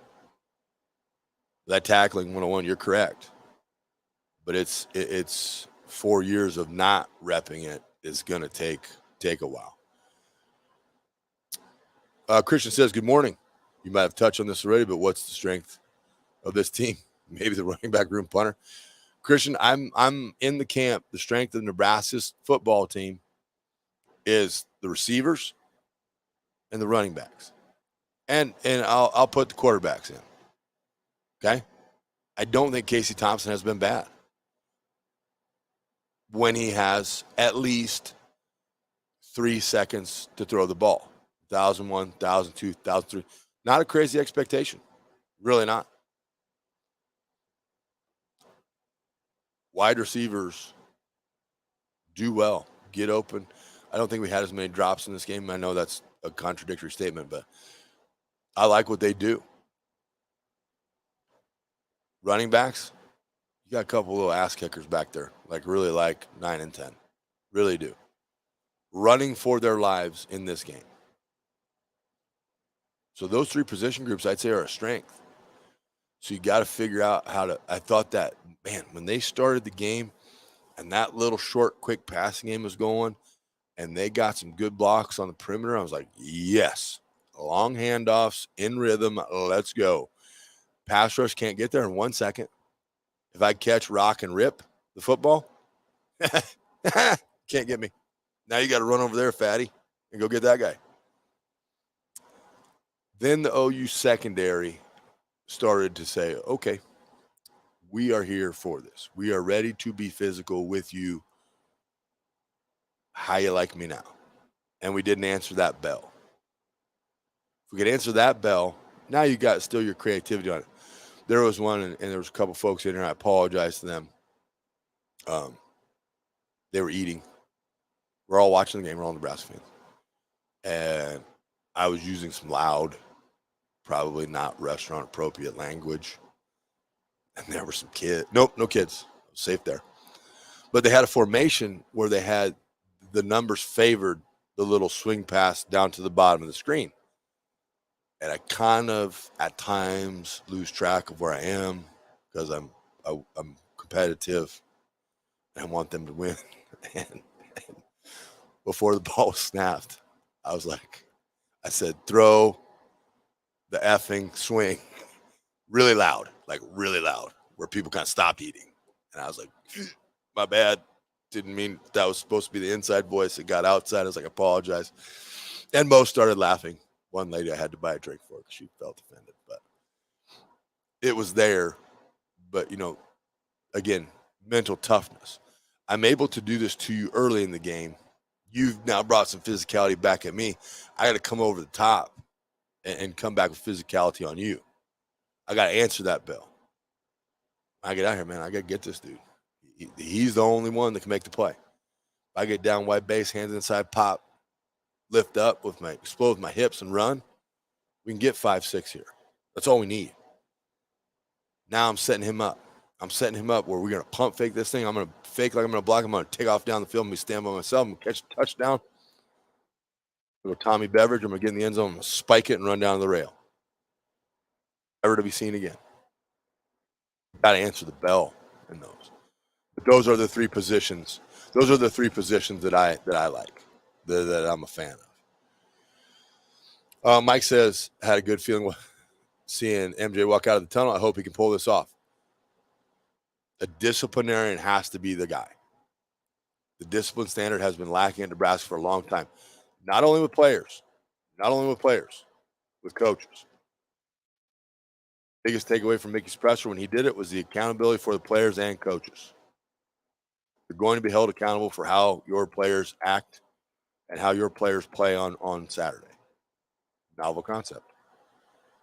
That tackling 101, you're correct. But it's 4 years of not repping it is going to take a while. Christian says, good morning. You might have touched on this already, but what's the strength of this team? Maybe the running back room, punter. Christian, I'm in the camp. The strength of Nebraska's football team is the receivers and the running backs. And I'll put the quarterbacks in. Okay? I don't think Casey Thompson has been bad when he has at least 3 seconds to throw the ball. 1,001, 1,002, 1,003. Not a crazy expectation. Really not. Wide receivers do well, get open. I don't think we had as many drops in this game. I know that's a contradictory statement, but I like what they do. Running backs, you got a couple little ass kickers back there, really like 9 and 10. Really do. Running for their lives in this game. So those 3 position groups, I'd say, are a strength. So you got to figure out how to. I thought that, man, when they started the game and that little short, quick passing game was going and they got some good blocks on the perimeter, I was like, yes, long handoffs, in rhythm, let's go. Pass rush can't get there in 1 second. If I catch, rock, and rip the football, can't get me. Now you got to run over there, fatty, and go get that guy. Then the OU secondary started to say, okay, we are here for this. We are ready to be physical with you. How you like me now? And we didn't answer that bell. If we could answer that bell, now you got still your creativity on it. There was one, and there was a couple folks in here. I apologize to them. They were eating. We're all watching the game. We're all Nebraska fans. And I was using some loud, probably not restaurant appropriate language. And there were some kids. Nope, no kids. I was safe there. But they had a formation where they had the numbers favored the little swing pass down to the bottom of the screen. And I kind of, at times, lose track of where I am because I'm competitive and I want them to win. And before the ball was snapped, I said, throw the effing swing really loud, where people kind of stopped eating. And I was like, my bad. Didn't mean that was supposed to be the inside voice. It got outside. I was like, apologize. And most started laughing. One lady I had to buy a drink for because she felt offended. But it was there. But, again, mental toughness. I'm able to do this to you early in the game. You've now brought some physicality back at me. I got to come over the top and come back with physicality on you. I got to answer that bell. I get out here, man. I got to get this dude. He's the only one that can make the play. If I get down wide base, hands inside, pop, lift up explode with my hips and run, we can get 5-6 here. That's all we need. Now I'm setting him up. Where we're going to pump fake this thing. I'm going to fake like I'm going to block. I'm going to take off down the field and stand by myself. I'm going to catch a touchdown. Go Tommy Beveridge. I'm going to get in the end zone. I'm going to spike it and run down the rail. Never to be seen again. Got to answer the bell in those. But those are the 3 positions. Those are the 3 positions that I like, that I'm a fan of. Mike says, had a good feeling seeing MJ walk out of the tunnel. I hope he can pull this off. A disciplinarian has to be the guy. The discipline standard has been lacking in Nebraska for a long time. Not only with players, with coaches. Biggest takeaway from Mickey's presser when he did it was the accountability for the players and coaches. You're going to be held accountable for how your players act and how your players play on Saturday. Novel concept.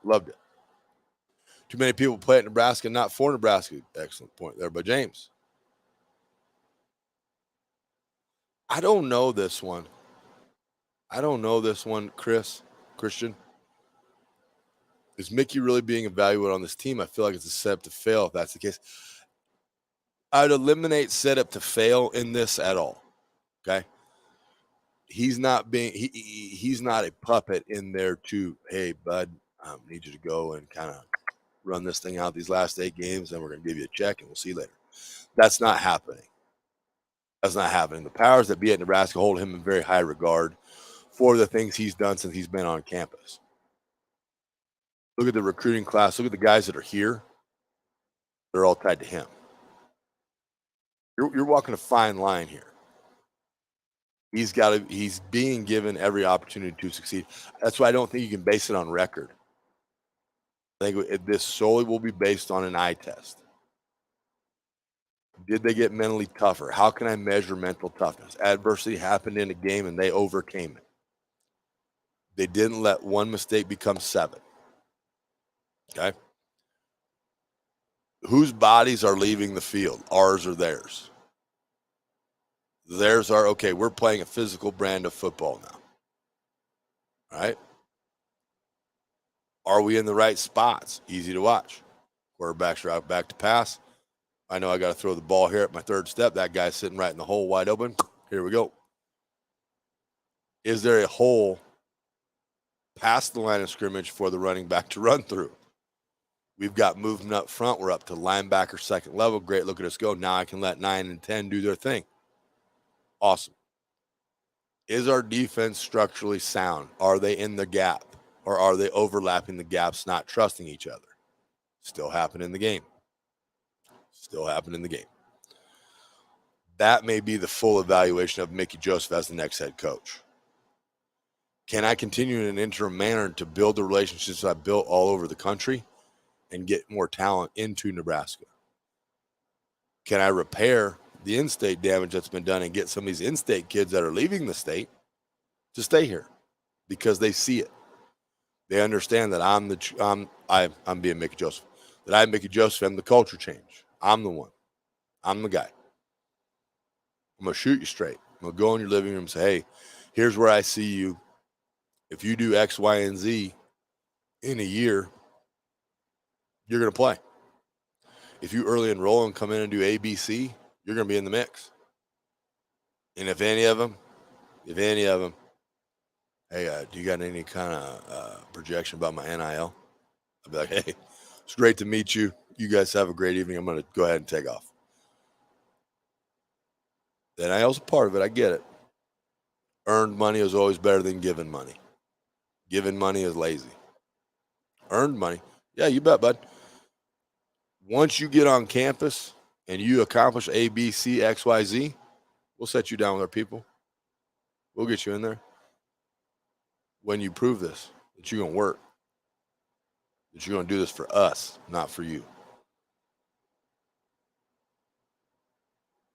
Loved it. Too many people play at Nebraska, not for Nebraska. Excellent point there by James. I don't know this one. Christian. Is Mickey really being evaluated on this team? I feel like it's a setup to fail if that's the case. I'd eliminate setup to fail in this at all. Okay. He's not a puppet in there to, hey, bud, I need you to go and kind of run this thing out these last 8 games, and we're going to give you a check, and we'll see you later. That's not happening. The powers that be at Nebraska hold him in very high regard for the things he's done since he's been on campus. Look at the recruiting class. Look at the guys that are here. They're all tied to him. You're walking a fine line here. He's being given every opportunity to succeed. That's why I don't think you can base it on record. I think this solely will be based on an eye test. Did they get mentally tougher? How can I measure mental toughness? Adversity happened in a game and they overcame it. They didn't let one mistake become 7. Okay? Whose bodies are leaving the field? Ours or theirs? Theirs are, okay, we're playing a physical brand of football now. All right? Are we in the right spots? Easy to watch. Quarterbacks are out back to pass. I know I got to throw the ball here at my third step. That guy's sitting right in the hole wide open. Here we go. Is there a hole past the line of scrimmage for the running back to run through? We've got movement up front. We're up to linebacker second level. Great. Look at us go. Now I can let 9 and 10 do their thing. Awesome. Is our defense structurally sound? Are they in the gap? Or are they overlapping the gaps, not trusting each other? Still happen in the game. That may be the full evaluation of Mickey Joseph as the next head coach. Can I continue in an interim manner to build the relationships I built all over the country and get more talent into Nebraska? Can I repair the in-state damage that's been done and get some of these in-state kids that are leaving the state to stay here because they see it? They understand that I'm being Mickey Joseph. That I'm Mickey Joseph. I'm the culture change. I'm the one. I'm the guy. I'm going to shoot you straight. I'm going to go in your living room and say, hey, here's where I see you. If you do X, Y, and Z in a year, you're going to play. If you early enroll and come in and do A, B, C, you're going to be in the mix. And if any of them, hey, do you got any kind of projection about my NIL? I'd be like, hey, it's great to meet you. You guys have a great evening. I'm going to go ahead and take off. The NIL's a part of it. I get it. Earned money is always better than given money. Given money is lazy. Earned money, yeah, you bet, bud. Once you get on campus and you accomplish A, B, C, X, Y, Z, we'll set you down with our people. We'll get you in there. When you prove this, that you're going to work, that you're going to do this for us, not for you.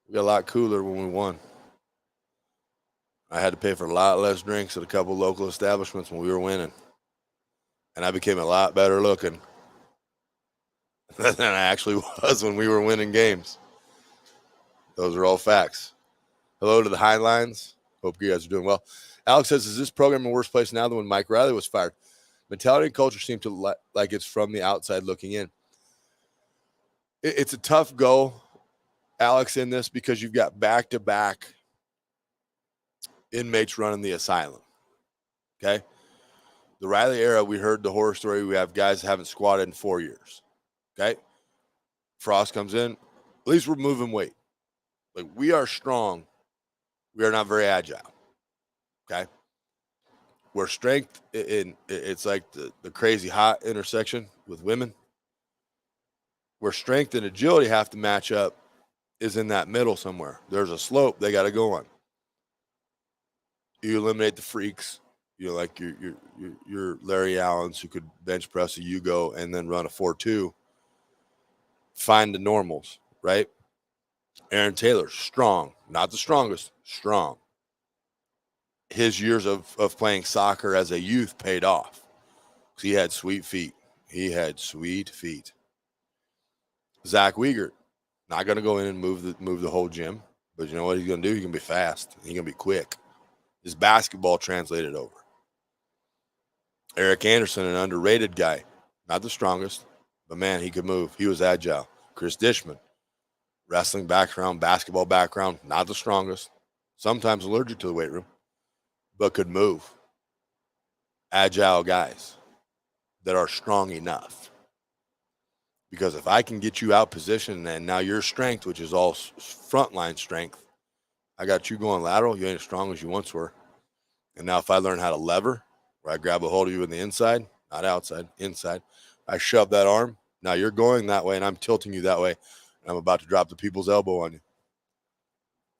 We got a lot cooler when we won. I had to pay for a lot less drinks at a couple local establishments when we were winning. And I became a lot better looking than I actually was when we were winning games. Those are all facts. Hello to the Highlines. Hope you guys are doing well. Alex says, is this program a worse place now than when Mike Riley was fired? Mentality and culture seem to like it's from the outside looking in. It's a tough go, Alex, in this because you've got back-to-back inmates running the asylum. Okay? The Riley era, we heard the horror story. We have guys that haven't squatted in 4 years. Okay? Frost comes in. At least we're moving weight. Like, we are strong. We are not very agile. Okay? Where strength it's like the crazy hot intersection with women. Where strength and agility have to match up is in that middle somewhere. There's a slope they got to go on. You eliminate the freaks. like your Larry Allens who could bench press a Yugo and then run a 4.2. Find the normals, right? Aaron Taylor, strong, not the strongest, strong. His years of playing soccer as a youth paid off. He had sweet feet. Zach Wiegert, not going to go in and move the whole gym, but you know what he's going to do? He's going to be fast. He's going to be quick. His basketball translated over. Eric Anderson, an underrated guy, not the strongest, but man, he could move. He was agile. Chris Dishman, wrestling background, basketball background, not the strongest, sometimes allergic to the weight room, but could move. Agile guys that are strong enough. Because if I can get you out positioned and now your strength, which is all frontline strength, I got you going lateral, you ain't as strong as you once were. And now if I learn how to lever, where I grab a hold of you on the inside, not outside, inside, I shove that arm, now you're going that way and I'm tilting you that way. And I'm about to drop the people's elbow on you.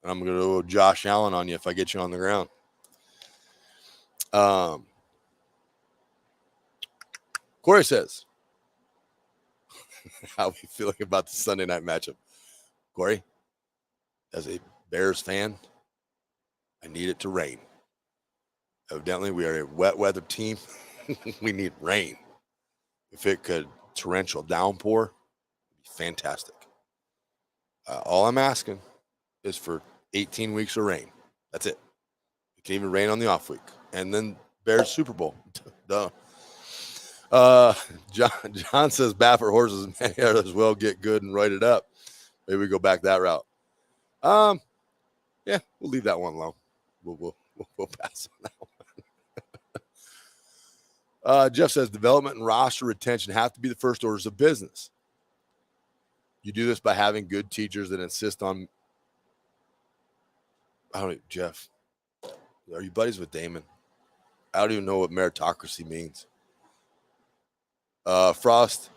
And I'm going to go Josh Allen on you if I get you on the ground. Corey says, how are we feeling about the Sunday night matchup? Corey, as a Bears fan, I need it to rain. Evidently, we are a wet weather team. We need rain. If it could torrential downpour, it'd be fantastic. All I'm asking is for 18 weeks of rain. That's it. It can even rain on the off week. And then Bears Super Bowl. Duh. John says Baffert horses may as well get good and write it up. Maybe we go back that route. Yeah, we'll leave that one alone. We'll pass on that one. Jeff says development and roster retention have to be the first orders of business. You do this by having good teachers that insist on. Jeff, are you buddies with Damon? I don't even know what meritocracy means. Frost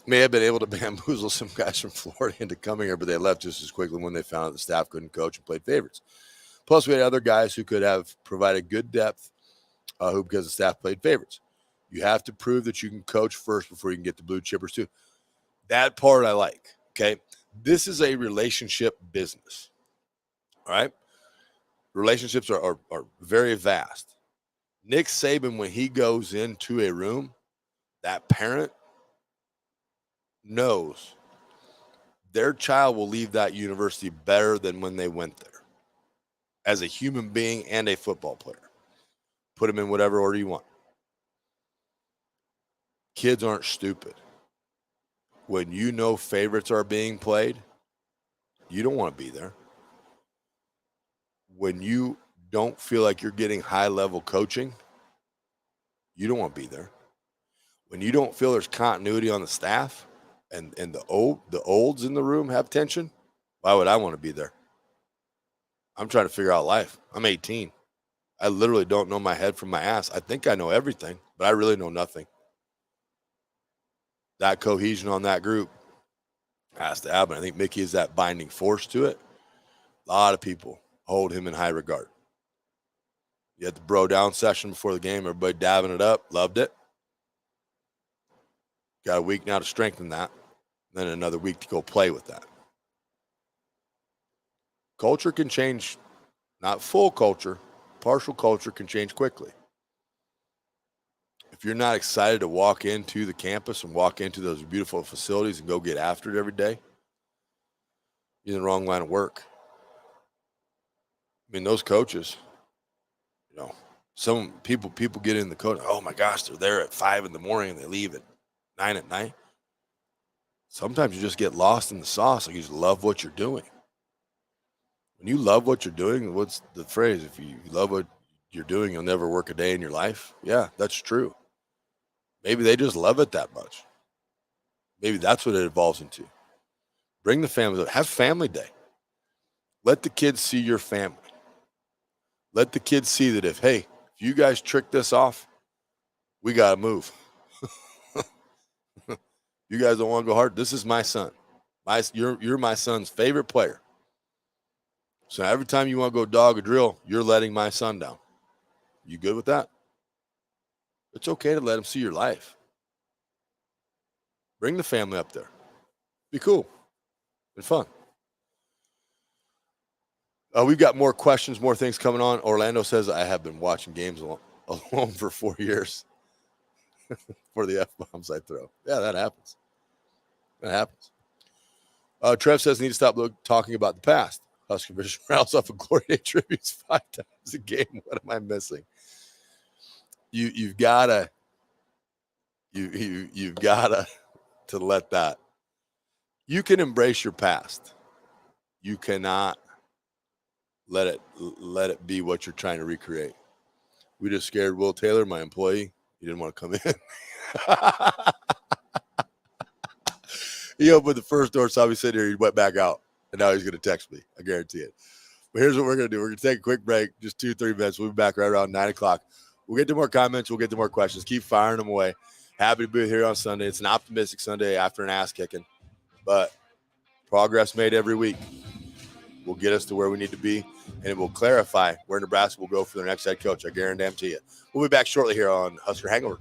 may have been able to bamboozle some guys from Florida into coming here, but they left just as quickly when they found out the staff couldn't coach and played favorites. Plus, we had other guys who could have provided good depth who, because the staff played favorites. You have to prove that you can coach first before you can get the blue chippers too. That part I like, okay? This is a relationship business, all right? Relationships are very vast. Nick Saban, when he goes into a room, that parent knows their child will leave that university better than when they went there as a human being and a football player. Put them in whatever order you want. Kids aren't stupid. When you know favorites are being played, you don't want to be there. When you don't feel like you're getting high-level coaching, you don't want to be there. When you don't feel there's continuity on the staff and the olds in the room have tension, why would I want to be there? I'm trying to figure out life. I'm 18. I literally don't know my head from my ass. I think I know everything, but I really know nothing. That cohesion on that group has to happen. I think Mickey is that binding force to it. A lot of people hold him in high regard. You had the bro down session before the game, everybody dabbing it up, loved it. Got a week now to strengthen that, then another week to go play with that. Culture can change, not full culture, partial culture can change quickly. If you're not excited to walk into the campus and walk into those beautiful facilities and go get after it every day, you're in the wrong line of work. I mean, those coaches, some people get in the coach. Oh my gosh, they're there at 5 a.m. and they leave at 9 at night. Sometimes you just get lost in the sauce. Like you just love what you're doing. When you love what you're doing, what's the phrase? If you love what you're doing, you'll never work a day in your life. Yeah, that's true. Maybe they just love it that much. Maybe that's what it evolves into. Bring the family up. Have family day. Let the kids see your family. Let the kids see that if you guys trick this off, we got to move. You guys don't want to go hard. This is my son. You're my son's favorite player. So every time you want to go dog a drill, you're letting my son down. You good with that? It's okay to let them see your life. Bring the family up there. Be cool and fun. We've got more questions, more things coming on. Orlando says, I have been watching games alone for 4 years for the F-bombs I throw. Yeah, that happens. That happens. Trev says, need to stop talking about the past. Husker Bishop rattles off a Glory Day tributes 5 times a game. What am I missing? You've gotta to let that. You can embrace your past. You cannot let it be what you're trying to recreate. We just scared Will Taylor, my employee. He didn't want to come in. He opened the first door, saw me sitting here, he went back out, and now he's going to text me. I guarantee it. But here's what we're going to do. We're going to take a quick break, just 2-3 minutes. We'll be back right around 9 o'clock. We'll get to more comments. We'll get to more questions. Keep firing them away. Happy to be here on Sunday. It's an optimistic Sunday after an ass kicking, but progress made every week will get us to where we need to be, and it will clarify where Nebraska will go for their next head coach. I guarantee you. We'll be back shortly here on Husker Hangover.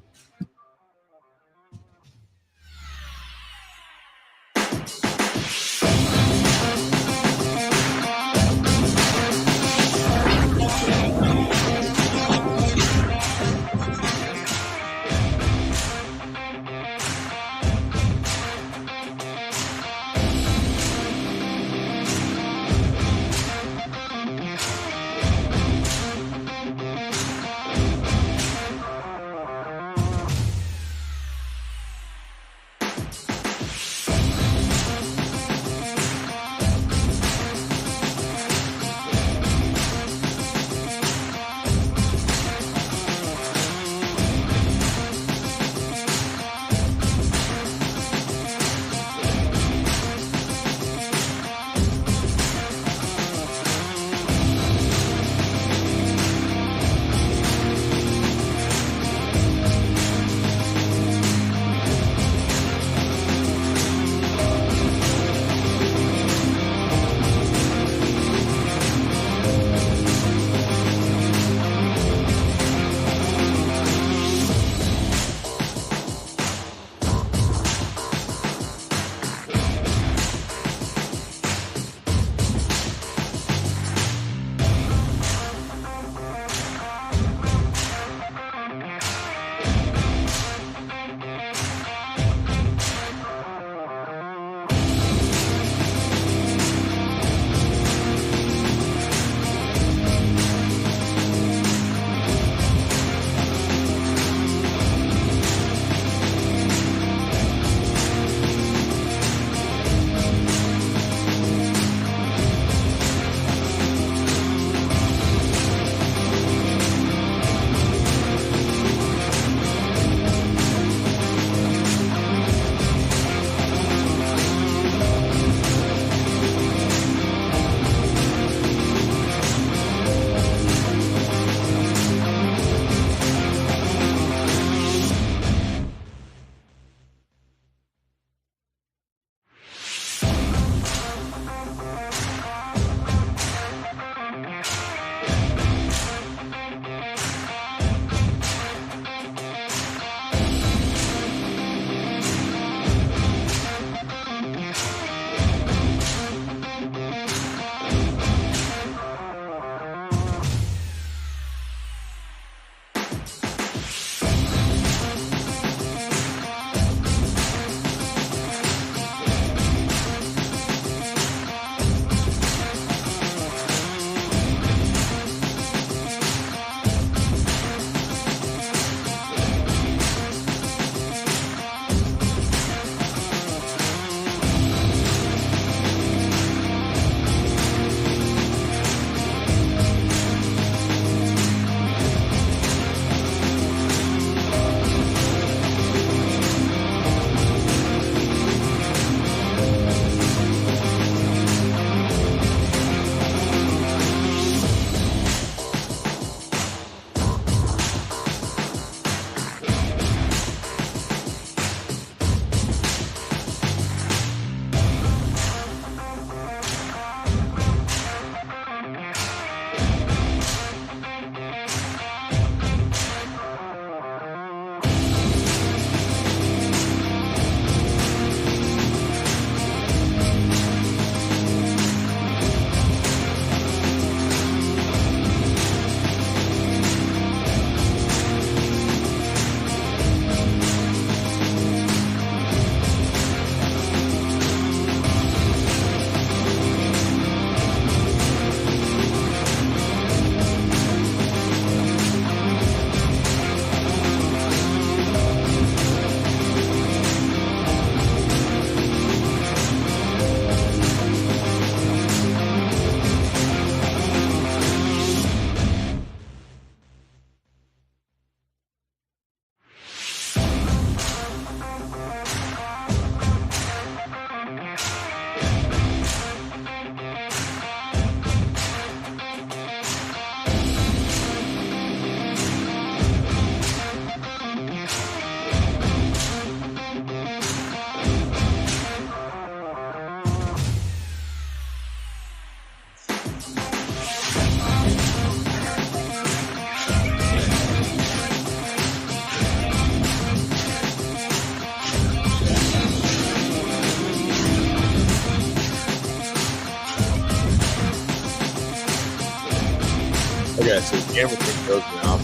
Okay, so the camera thing goes now.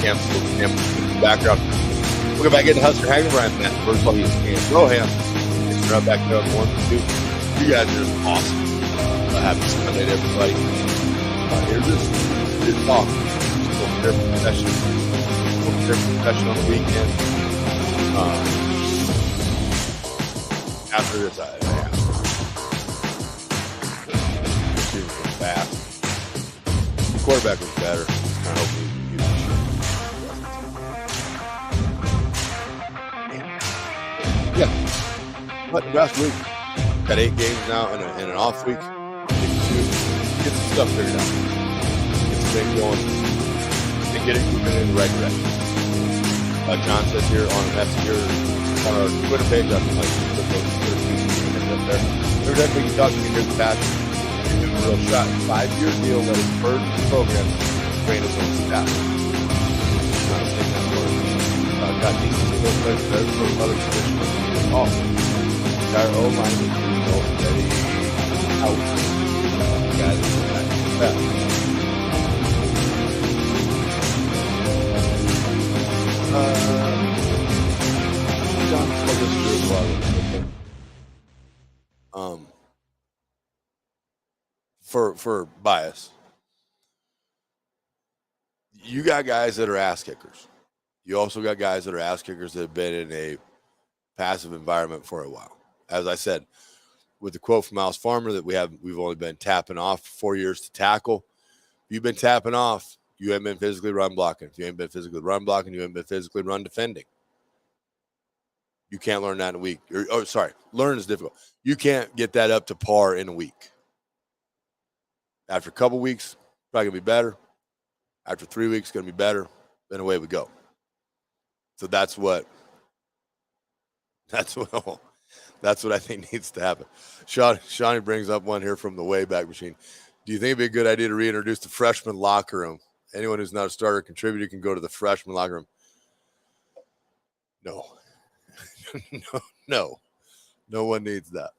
Cam's in the background. We'll get back into Husker Hangover. I'm Matt Vrzal. He's Cam Broham. It's right back there on the 1 and 2. You guys are just awesome. Happy Sunday to everybody. Here's this talk. Different session on the weekend. After this, I have fast. The quarterback was better. I hope he yeah. But Nebraska week. Got 8 games now and an off week. Get some stuff figured out. Get some things going. And get it moving in the right direction. John says here on a message here on our Twitter page, I'm like, put those Twitter feeds up there. Every time we can talk to me here in the past, you're doing a real shot. 5-year deal that is per program to train his own staff. Not saying that word. Got decent skill players there for other positions. It's awesome. Our O-line is already out. Guys, that. For bias, you got guys that are ass kickers. You also got guys that are ass kickers that have been in a passive environment for a while. As I said, with the quote from Miles Farmer that we've only been tapping off 4 years to tackle. If you've been tapping off, you ain't been physically run blocking. If you ain't been physically run blocking, you ain't been physically run defending. You can't learn that in a week. Learn is difficult. You can't get that up to par in a week. After a couple weeks, probably gonna be better. After 3 weeks, gonna be better. Then away we go. So that's what I think needs to happen. Shawnee brings up one here from the Wayback Machine. Do you think it'd be a good idea to reintroduce the freshman locker room? Anyone who's not a starter contributor can go to the freshman locker room. No. No one needs that.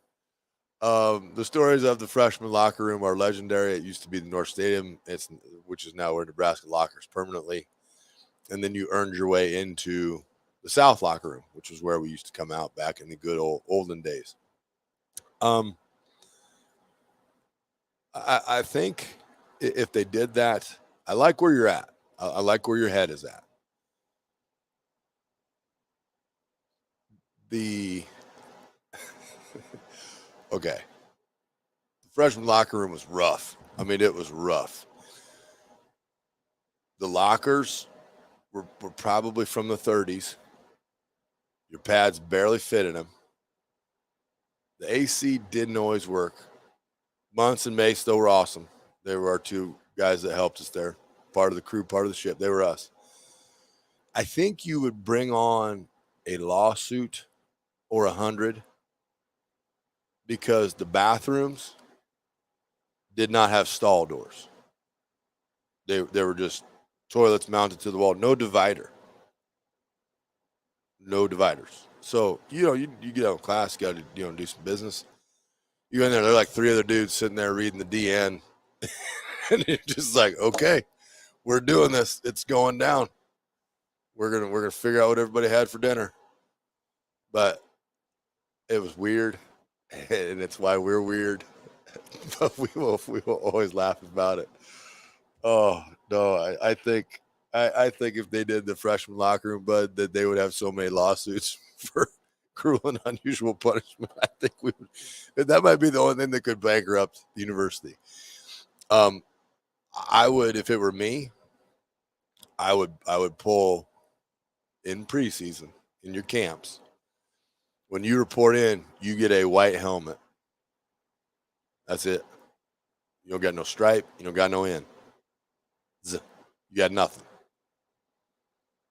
The stories of the freshman locker room are legendary. It used to be the North Stadium, which is now where Nebraska lockers permanently. And then you earned your way into the South locker room, which was where we used to come out back in the good olden days. I think if they did that, I like where you're at. I like where your head is at. Okay. The freshman locker room was rough. I mean, it was rough. The lockers were probably from the 30s. Your pads barely fit in them. The AC didn't always work. Muntz and Mace, though, were awesome. They were our 2 guys that helped us there. Part of the crew, part of the ship. They were us. I think you would bring on a lawsuit or 100 because the bathrooms did not have stall doors. They were just toilets mounted to the wall. No divider. No dividers. So, you get out of class, you got to, do some business. You go in there, they're like 3 other dudes sitting there reading the DN. And you're just like, okay, we're doing this. It's going down. We're gonna figure out what everybody had for dinner. But it was weird, and it's why we're weird. But we will always laugh about it. Oh no, I think if they did the freshman locker room, Bud, that they would have so many lawsuits for cruel and unusual punishment. I think we would. That might be the only thing that could bankrupt the university. I would, if it were me, I would pull in preseason in your camps. When you report in, you get a white helmet. That's it. You don't got no stripe. You don't got no end. You got nothing.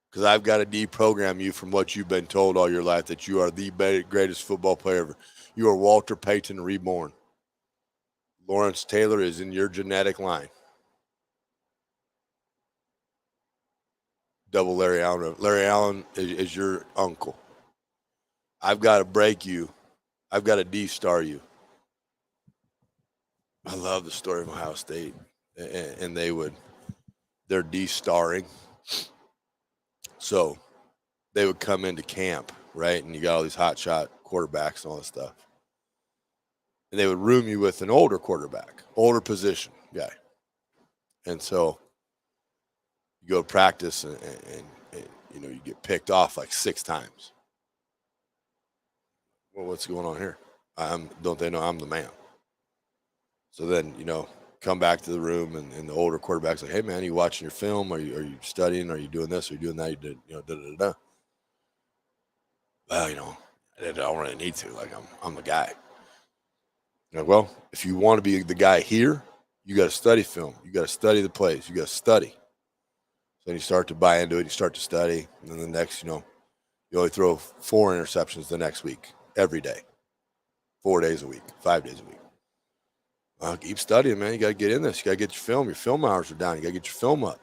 Because I've got to deprogram you from what you've been told all your life, that you are the greatest football player ever. You are Walter Payton reborn. Lawrence Taylor is in your genetic line. Double Larry Allen. Larry Allen is your uncle. I've got to break you. I've got to D-star you. I love the story of Ohio State, and they're de-starring. So they would come into camp, right? And you got all these hotshot quarterbacks and all this stuff. And they would room you with an older quarterback, older position guy. And so you go to practice and you get picked off like 6 times. Well, what's going on here? Don't they know I'm the man? So then, come back to the room and the older quarterback's like, hey man, are you watching your film? Are you studying? Are you doing this? Are you doing that? You did, da-da-da-da. Well, I don't really need to. Like I'm the guy. Well, if you want to be the guy here, you got to study film. You got to study the plays. You got to study. So then you start to buy into it. You start to study. And then the next, you only throw 4 interceptions the next week, every day, 4 days a week, 5 days a week. Keep studying, man. You got to get in this. You got to get your film. Your film hours are down. You got to get your film up.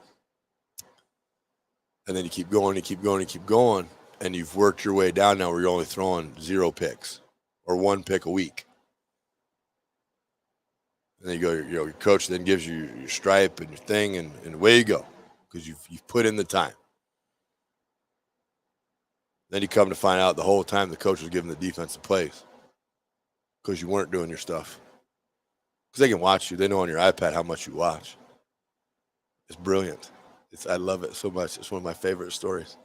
And then you keep going, you keep going, you keep going. And you've worked your way down now where you're only throwing 0 picks or 1 pick a week. And then you go, your coach then gives you your stripe and your thing, and away you go because you've put in the time. Then you come to find out the whole time the coach was giving the defensive plays because you weren't doing your stuff. Because they can watch you. They know on your iPad how much you watch. It's brilliant. I love it so much. It's one of my favorite stories.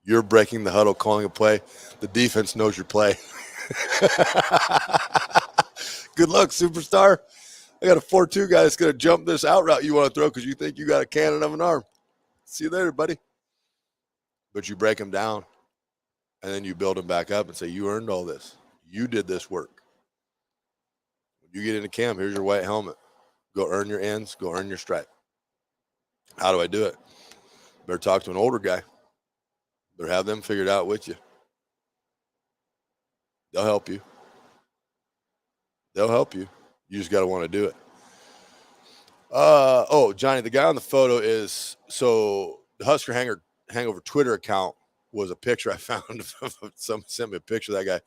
You're breaking the huddle, calling a play. The defense knows your play. Good luck, superstar. I got a 4-2 guy that's going to jump this out route you want to throw because you think you got a cannon of an arm. See you later, buddy. But you break them down, and then you build them back up and say, you earned all this. You did this work. When you get into camp, here's your white helmet. Go earn your ends. Go earn your stripe. How do I do it? Better talk to an older guy. Better have them figured out with you. They'll help you. They'll help you. You just got to want to do it. Johnny, the guy on the photo is, so the Husker Hangover Twitter account was a picture I found. Someone sent me a picture of that guy.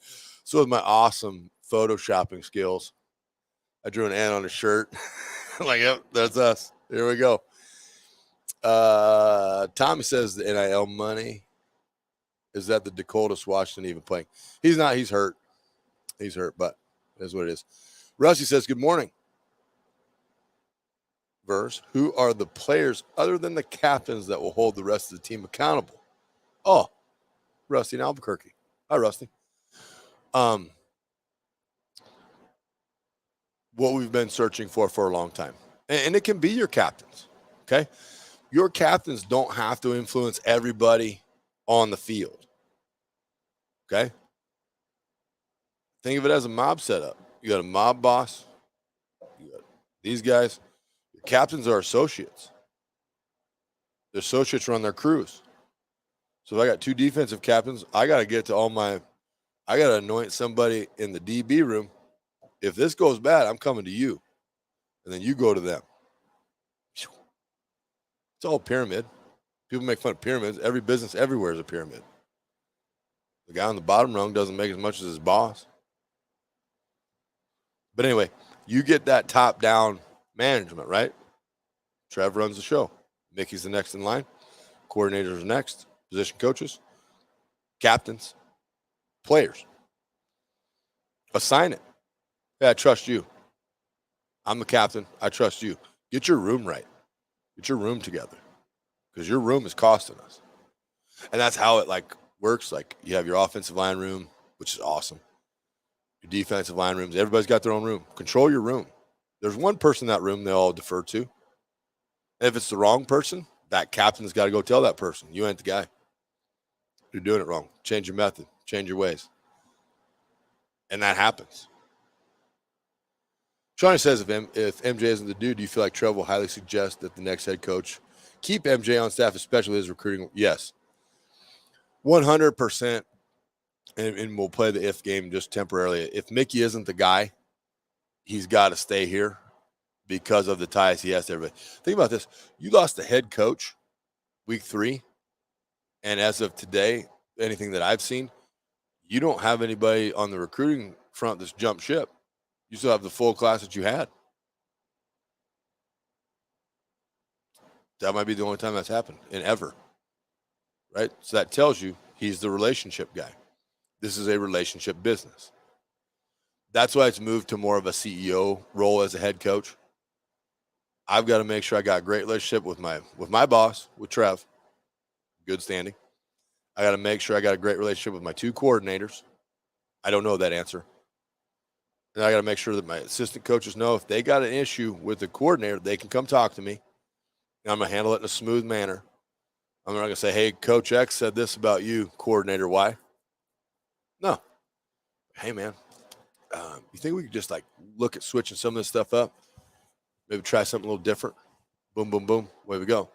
So with my awesome photoshopping skills, I drew an N on his shirt. Like, yep, that's us. Here we go. Tommy says the NIL money. Is that the Dakotas Washington even playing? He's not. He's hurt. He's hurt, but that's what it is. Rusty says, good morning. Verse, who are the players other than the captains that will hold the rest of the team accountable? Oh, Rusty in Albuquerque. Hi, Rusty. What we've been searching for a long time. And it can be your captains, okay? Your captains don't have to influence everybody on the field, okay? Think of it as a mob setup. You got a mob boss. You got these guys. Your captains are associates. The associates run their crews. So if I got 2 defensive captains, I got to get to I got to anoint somebody in the DB room. If this goes bad, I'm coming to you. And then you go to them. It's all pyramid. People make fun of pyramids. Every business everywhere is a pyramid. The guy on the bottom rung doesn't make as much as his boss. But anyway, you get that top-down management, right? Trev runs the show. Mickey's the next in line. Coordinators are next. Position coaches. Captains. Players. Assign it. Yeah, I trust you. I'm the captain. I trust you. Get your room right. Get your room together. Because your room is costing us. And that's how it works. Like you have your offensive line room, which is awesome. Your defensive line rooms. Everybody's got their own room. Control your room. There's one person in that room they all defer to. And if it's the wrong person, that captain's got to go tell that person, you ain't the guy. You're doing it wrong. Change your method. Change your ways. And that happens. Shawnee says, if MJ isn't the dude, do you feel like Trev will highly suggest that the next head coach keep MJ on staff, especially his recruiting? Yes. 100%. And we'll play the if game just temporarily. If Mickey isn't the guy, he's got to stay here because of the ties he has to everybody. Think about this. You lost the head coach week 3. And as of today, anything that I've seen, you don't have anybody on the recruiting front that's jumped ship. You still have the full class that you had. That might be the only time that's happened in ever, right? So that tells you he's the relationship guy. This is a relationship business. That's why it's moved to more of a CEO role as a head coach. I've got to make sure I got a great relationship with my boss, with Trev, good standing. I got to make sure I got a great relationship with my two coordinators. I don't know that answer. And I got to make sure that my assistant coaches know if they got an issue with the coordinator, they can come talk to me. And I'm going to handle it in a smooth manner. I'm not going to say, hey, Coach X said this about you, coordinator Y. No. Hey, man, you think we could just like look at switching some of this stuff up? Maybe try something a little different. Boom, boom, boom. Away we go.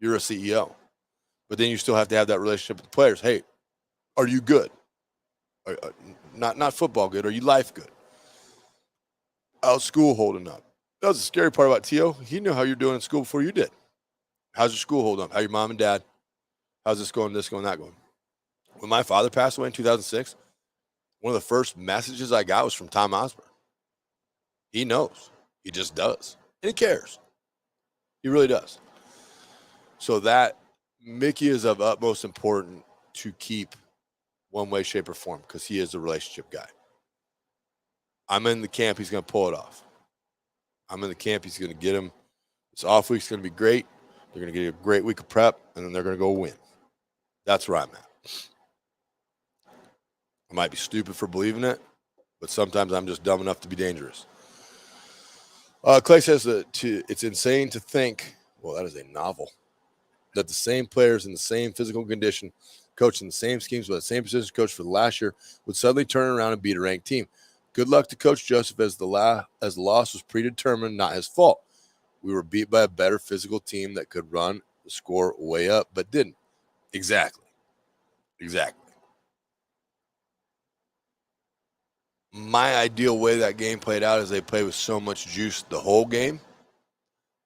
You're a CEO. But then you still have to have that relationship with the players. Hey, are you good? Not football good. Are you life good? How's school holding up? That was the scary part about T.O. He knew how you're doing in school before you did. How's your school holding up? How your mom and dad? How's this going, that going? When my father passed away in 2006, one of the first messages I got was from Tom Osborne. He knows. He just does. And he cares. He really does. So that Mickey is of utmost importance to keep one way, shape, or form because he is a relationship guy. I'm in the camp. He's going to pull it off. I'm in the camp. He's going to get him. This off week's going to be great. They're going to get a great week of prep, and then they're going to go win. That's where I'm at. I might be stupid for believing it, but sometimes I'm just dumb enough to be dangerous. Clay says that it's insane to think, well, that is a novel, that the same players in the same physical condition, coaching the same schemes with the same position coach for the last year, would suddenly turn around and beat a ranked team. Good luck to Coach Joseph as the loss was predetermined, not his fault. We were beat by a better physical team that could run the score way up, but didn't. Exactly. My ideal way that game played out is they played with so much juice the whole game,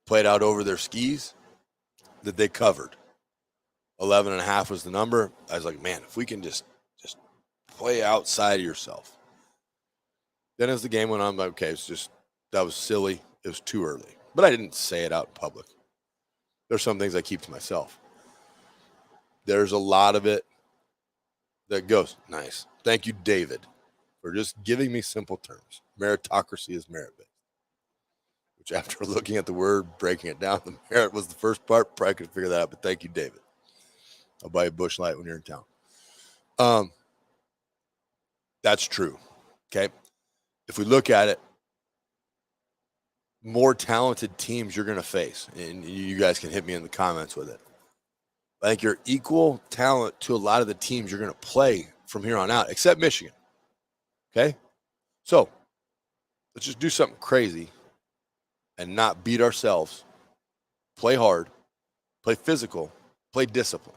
played out over their skis, that they covered. 11.5 was the number. I was like, man, if we can just play outside of yourself. Then as the game went on, I'm like, okay, it's just, that was silly. It was too early. But I didn't say it out in public. There's some things I keep to myself. There's a lot of it that goes, nice. Thank you, David, for just giving me simple terms. Meritocracy is merit-based. Which after looking at the word, breaking it down, the merit was the first part. Probably could figure that out, but thank you, David. I'll buy you a Busch Light when you're in town. That's true. Okay. If we look at it, more talented teams you're going to face, and you guys can hit me in the comments with it. I think you're equal talent to a lot of the teams you're going to play from here on out, except Michigan. Okay. So let's just do something crazy and not beat ourselves. Play hard, play physical, play disciplined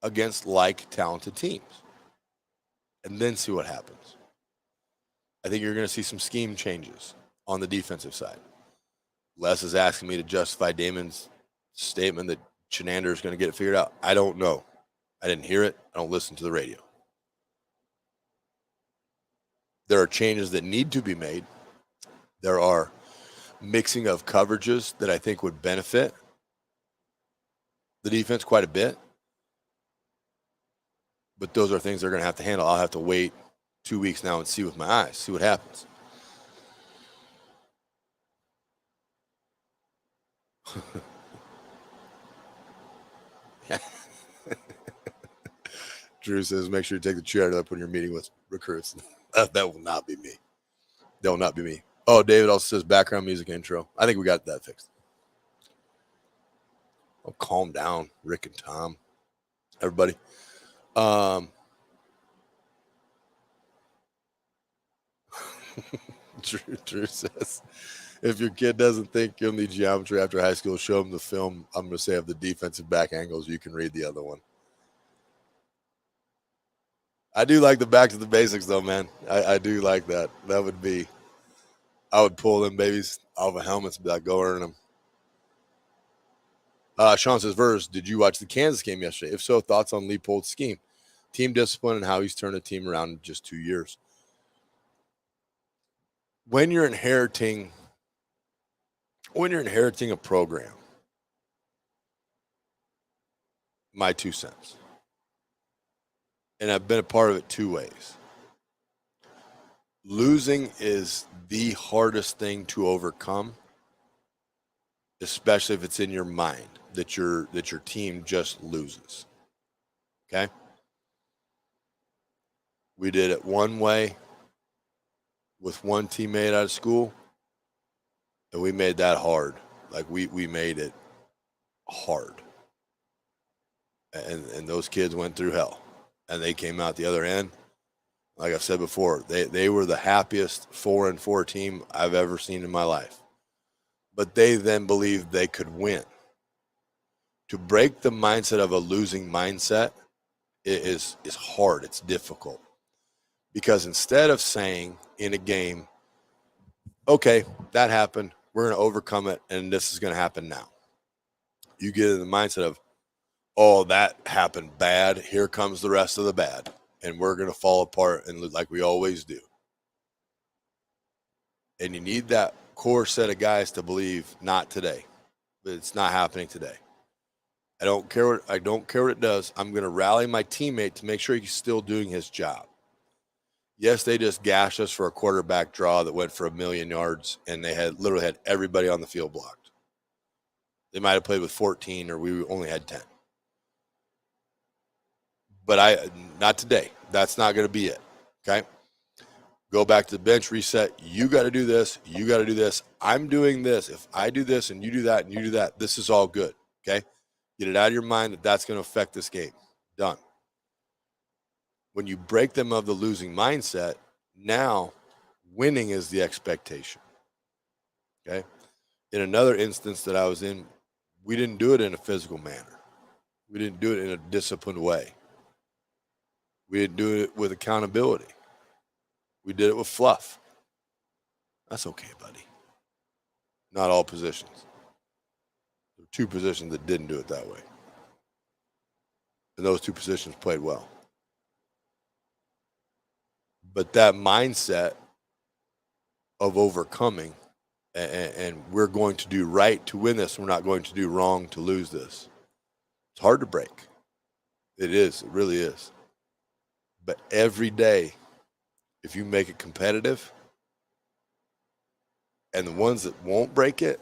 against like talented teams, and then see what happens. I think you're going to see some scheme changes on the defensive side. Les is asking me to justify Damon's statement that Chenander is going to get it figured out. I don't know. I didn't hear it. I don't listen to the radio. There are changes that need to be made. There are mixing of coverages that I think would benefit the defense quite a bit. But those are things they're going to have to handle. I'll have to wait 2 weeks now and see with my eyes, see what happens. Drew says, make sure you take the chair up when you're meeting with recruits. That will not be me. That will not be me. Oh, David also says background music intro. I think we got that fixed. Oh, calm down, Rick and Tom. Everybody. Drew says, if your kid doesn't think you'll need geometry after high school, show them the film. I'm going to say of the defensive back angles. You can read the other one. I do like the back to the basics, though, man. I do like that. That would be, I would pull them babies off of helmets and be like, go earn them. Sean says, Verz, did you watch the Kansas game yesterday? If so, thoughts on Leipold's scheme, team discipline, and how he's turned a team around in just 2 years. when you're inheriting a program, my 2 cents, and I've been a part of it 2 ways. Losing is the hardest thing to overcome, especially if it's in your mind that your team just loses. Okay? We did it one way with one teammate out of school, and we made that hard. Like we made it hard. And those kids went through hell, and they came out the other end. Like I've said before, they were the happiest 4-4 team I've ever seen in my life. But they then believed they could win. To break the mindset of a losing mindset is hard. It's difficult. Because instead of saying in a game, okay, that happened, we're going to overcome it, and this is going to happen now. You get in the mindset of, oh, that happened bad. Here comes the rest of the bad. And we're going to fall apart and look like we always do. And you need that core set of guys to believe, not today. But it's not happening today. I don't care what it does. I'm going to rally my teammate to make sure he's still doing his job. Yes, they just gashed us for a quarterback draw that went for 1,000,000 yards, and they literally had everybody on the field blocked. They might have played with 14, or we only had 10. But not today. That's not going to be it. Okay? Go back to the bench, reset. You got to do this. You got to do this. I'm doing this. If I do this and you do that and you do that, this is all good. Okay? Get it out of your mind that that's going to affect this game. Done. When you break them of the losing mindset, now winning is the expectation. Okay? In another instance that I was in, we didn't do it in a physical manner. We didn't do it in a disciplined way. We didn't do it with accountability. We did it with fluff. That's okay, buddy. Not all positions. There were 2 positions that didn't do it that way. And those 2 positions played well. But that mindset of overcoming and we're going to do right to win this, we're not going to do wrong to lose this. It's hard to break. It is. It really is. But every day, if you make it competitive, and the ones that won't break it,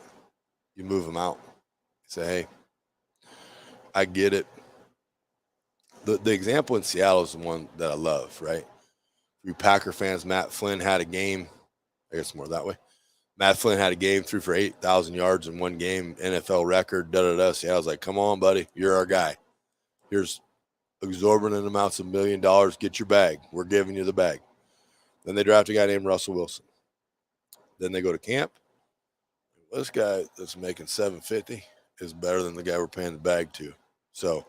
you move them out. Say, hey, I get it. The example in Seattle is the one that I love, right? For you Packer fans, Matt Flynn had a game. I guess more that way. Matt Flynn had a game, threw for 8,000 yards in one game, NFL record, da-da-da. Seattle's like, come on, buddy. You're our guy. Here's exorbitant amounts of $1 million. Get your bag. We're giving you the bag. Then they draft a guy named Russell Wilson. Then they go to camp. This guy that's making $750 is better than the guy we're paying the bag to. So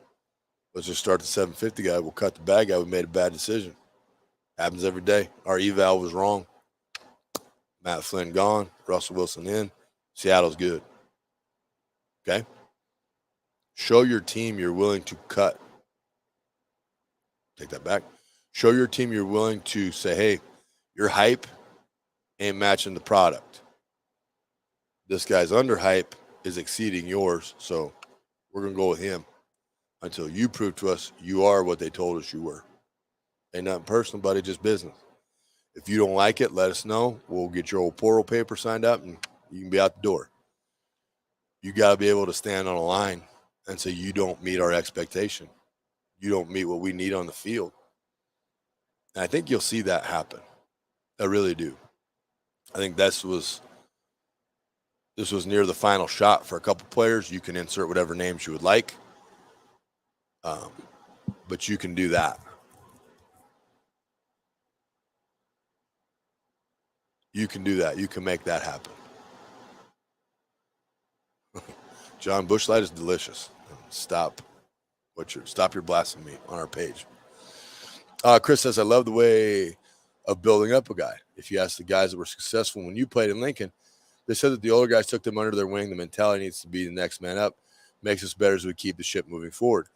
let's just start the $750 guy. We'll cut the bag guy. We made a bad decision. Happens every day. Our eval was wrong. Matt Flynn gone. Russell Wilson in. Seattle's good. Okay? Show your team you're willing to cut. Take that back. Show your team you're willing to say, hey, your hype ain't matching the product. This guy's underhype is exceeding yours, so we're going to go with him until you prove to us you are what they told us you were. Ain't nothing personal, buddy, just business. If you don't like it, let us know. We'll get your old portal paper signed up, and you can be out the door. You got to be able to stand on a line and say you don't meet our expectation. You don't meet what we need on the field. And I think you'll see that happen. I really do. I think this was near the final shot for a couple players. You can insert whatever names you would like, but you can do that. You can do that. You can make that happen. John, Busch Light is delicious. Stop your blasphemy on our page. Chris says, I love the way of building up a guy. If you ask the guys that were successful when you played in Lincoln, they said that the older guys took them under their wing. The mentality needs to be the next man up. Makes us better as we keep the ship moving forward.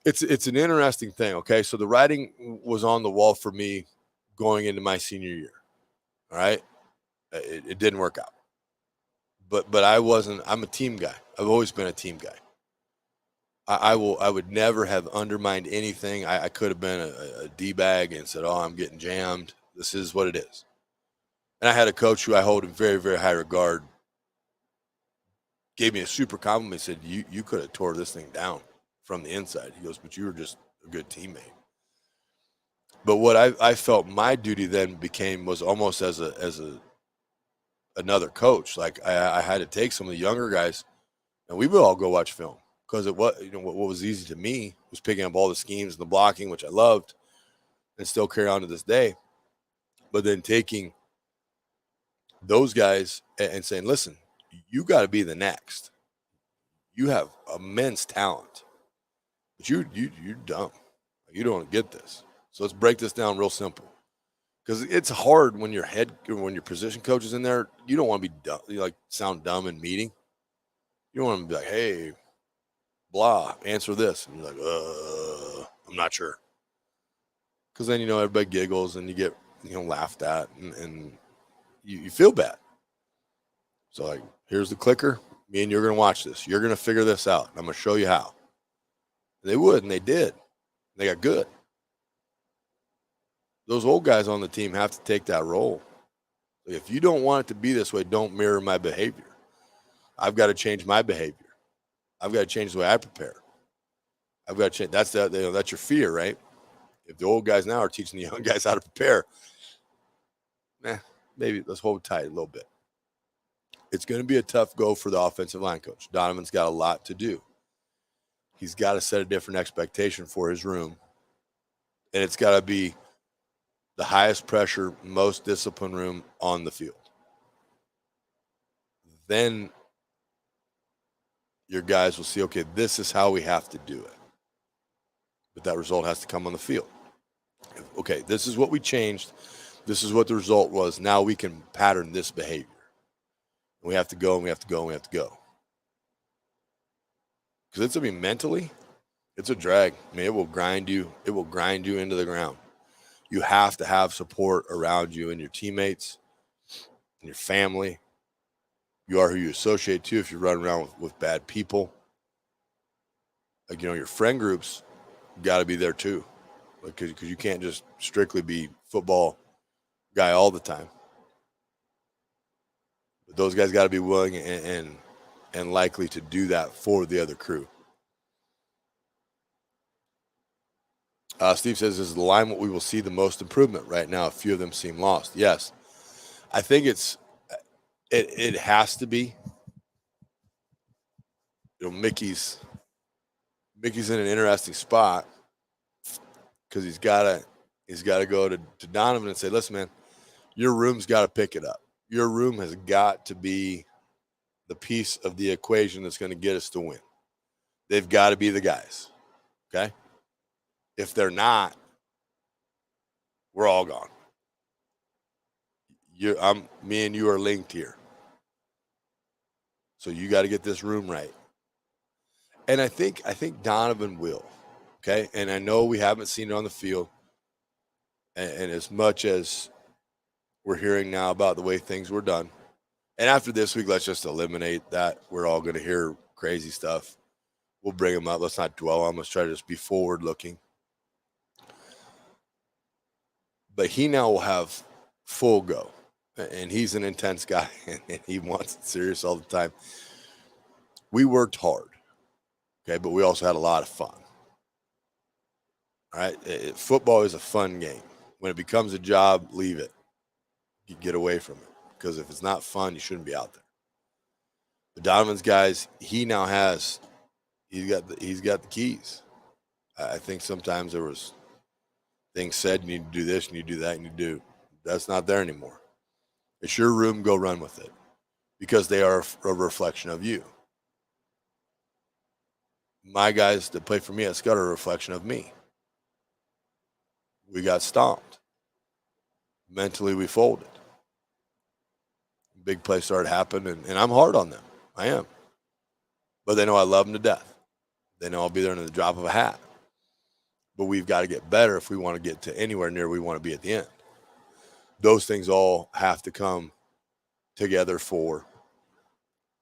It's an interesting thing, okay? So the writing was on the wall for me going into my senior year. All right. It didn't work out. But I'm a team guy. I've always been a team guy. I would never have undermined anything. I could have been a D-bag and said, oh, I'm getting jammed. This is what it is. And I had a coach who I hold in very, very high regard, gave me a super compliment, said, you could have tore this thing down from the inside. He goes, but you were just a good teammate. But what I felt my duty then was almost as another coach. Like I had to take some of the younger guys, and we would all go watch film, because what was easy to me was picking up all the schemes and the blocking, which I loved, and still carry on to this day. But then taking those guys and saying, listen, you got to be the next. You have immense talent, but you're dumb. You don't get this. So let's break this down real simple. Because it's hard when your position coach is in there. You don't want to be dumb, sound dumb in meeting. You don't want to be like, hey, blah, answer this. And you're like, I'm not sure. Because then, everybody giggles and you get, laughed at and you feel bad. So, like, here's the clicker. Me and you're going to watch this. You're going to figure this out. I'm going to show you how. And they would, and they did. They got good. Those old guys on the team have to take that role. If you don't want it to be this way, don't mirror my behavior. I've got to change my behavior. I've got to change the way I prepare. I've got to change. That's your fear, right? If the old guys now are teaching the young guys how to prepare, maybe let's hold tight a little bit. It's going to be a tough go for the offensive line coach. Donovan's got a lot to do. He's got to set a different expectation for his room. And it's got to be the highest pressure, most disciplined room on the field. Then your guys will see, okay, this is how we have to do it. But that result has to come on the field. Okay, this is what we changed. This is what the result was. Now we can pattern this behavior. We have to go, and we have to go, and we have to go. Because mentally, it's a drag. It will grind you. It will grind you into the ground. You have to have support around you and your teammates and your family. You are who you associate to. If you run around with bad people, your friend groups got to be there too, because you can't just strictly be football guy all the time. But those guys got to be willing and likely to do that for the other crew. Steve says, is the line what we will see the most improvement right now? A few of them seem lost. Yes. I think it has to be. Mickey's in an interesting spot, because he's got to go to Donovan and say, listen, man, your room's got to pick it up. Your room has got to be the piece of the equation that's going to get us to win. They've got to be the guys. Okay? If they're not, we're all gone. Me and you are linked here. So you got to get this room right. And I think Donovan will. Okay? And I know we haven't seen it on the field. And as much as we're hearing now about the way things were done, and after this week, let's just eliminate that. We're all going to hear crazy stuff. We'll bring them up. Let's not dwell on them. Let's try to just be forward looking. But he now will have full go. And he's an intense guy, and he wants it serious all the time. We worked hard, okay, but we also had a lot of fun. All right? Football is a fun game. When it becomes a job, leave it. You get away from it, because if it's not fun, you shouldn't be out there. But Donovan's guys, he's got the keys. I think sometimes there was things said, you need to do this, you need to do that, you need to do. That's not there anymore. It's your room, go run with it, because they are a reflection of you. My guys that play for me at Scott are a reflection of me. We got stomped. Mentally, we folded. Big play started happening, and I'm hard on them. I am. But they know I love them to death. They know I'll be there in the drop of a hat. But we've got to get better if we want to get to anywhere near we want to be at the end. those things all have to come together for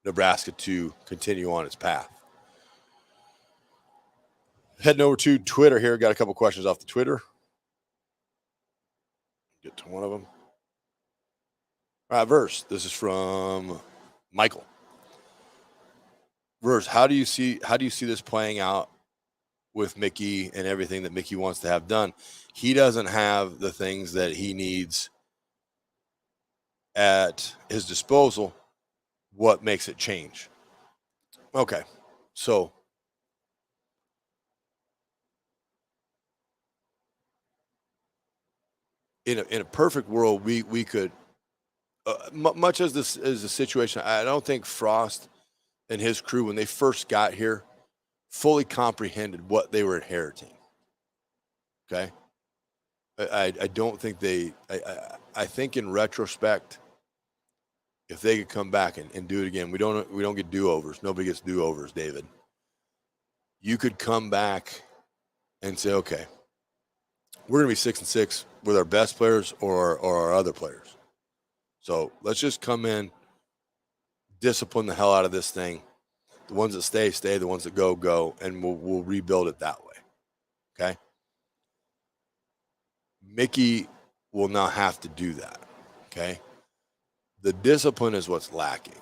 Nebraska to continue on its path. Heading over to Twitter here. Got a couple questions off the Twitter. Get to one of them. All right, Verse. This is from Michael. Verse, how do you see this playing out with Mickey and everything that Mickey wants to have done? He doesn't have the things that he needs at his disposal. What makes it change? Okay, so in a perfect world, we could, much as this is a situation, I don't think Frost and his crew, when they first got here, fully comprehended what they were inheriting. Okay, I don't think I think in retrospect, if they could come back and do it again, we don't get do-overs. Nobody gets do-overs, David. You could come back and say, okay, we're going to be 6-6 with our best players or our other players. So let's just come in, discipline the hell out of this thing. The ones that stay, stay. The ones that go, and we'll rebuild it that way. Okay? Mickey will not have to do that. Okay? The discipline is what's lacking.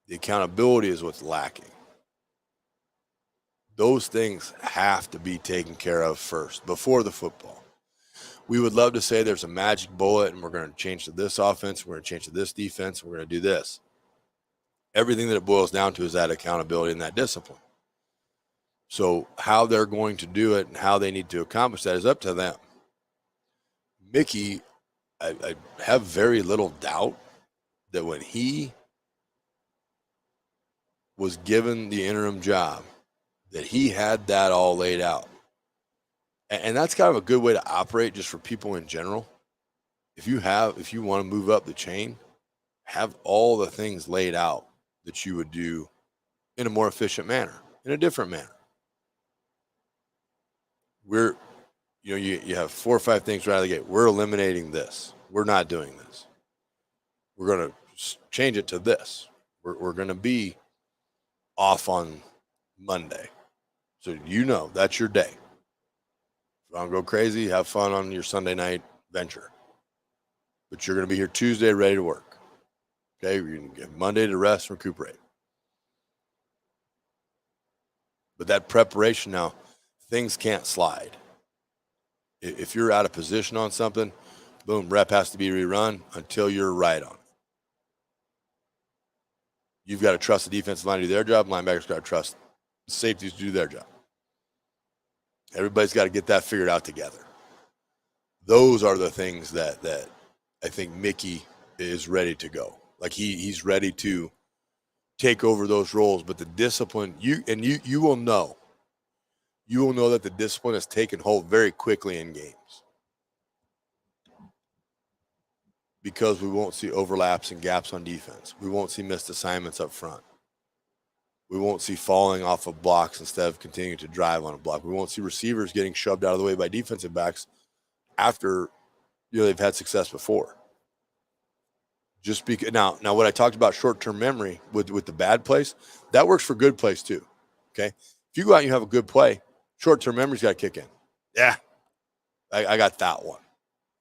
The accountability is what's lacking. Those things have to be taken care of first before the football. We would love to say there's a magic bullet and we're going to change to this offense, we're going to change to this defense, we're going to do this. Everything that it boils down to is that accountability and that discipline. So how they're going to do it and how they need to accomplish that is up to them. Mickey, I have very little doubt that when he was given the interim job, that he had that all laid out. And that's kind of a good way to operate just for people in general. If you want to move up the chain, have all the things laid out that you would do in a more efficient manner, in a different manner. You have 4 or 5 things right out of the gate. We're eliminating this. We're not doing this. We're going to change it to this. We're going to be off on Monday. So that's your day. If you want to go crazy, have fun on your Sunday night venture. But you're going to be here Tuesday ready to work. Okay? You're going to get Monday to rest and recuperate. But that preparation now, things can't slide. If you're out of position on something, boom, rep has to be rerun until you're right on it. You've got to trust the defensive line to do their job. Linebackers got to trust the safeties to do their job. Everybody's got to get that figured out together. Those are the things that I think Mickey is ready to go. Like he's ready to take over those roles. But the discipline, you will know. You will know that the discipline has taken hold very quickly in games. Because we won't see overlaps and gaps on defense. We won't see missed assignments up front. We won't see falling off of blocks instead of continuing to drive on a block. We won't see receivers getting shoved out of the way by defensive backs after they've had success before. Just because now what I talked about short-term memory with the bad plays, that works for good plays too. Okay, if you go out and you have a good play, short-term memory's got to kick in. Yeah, I got that one.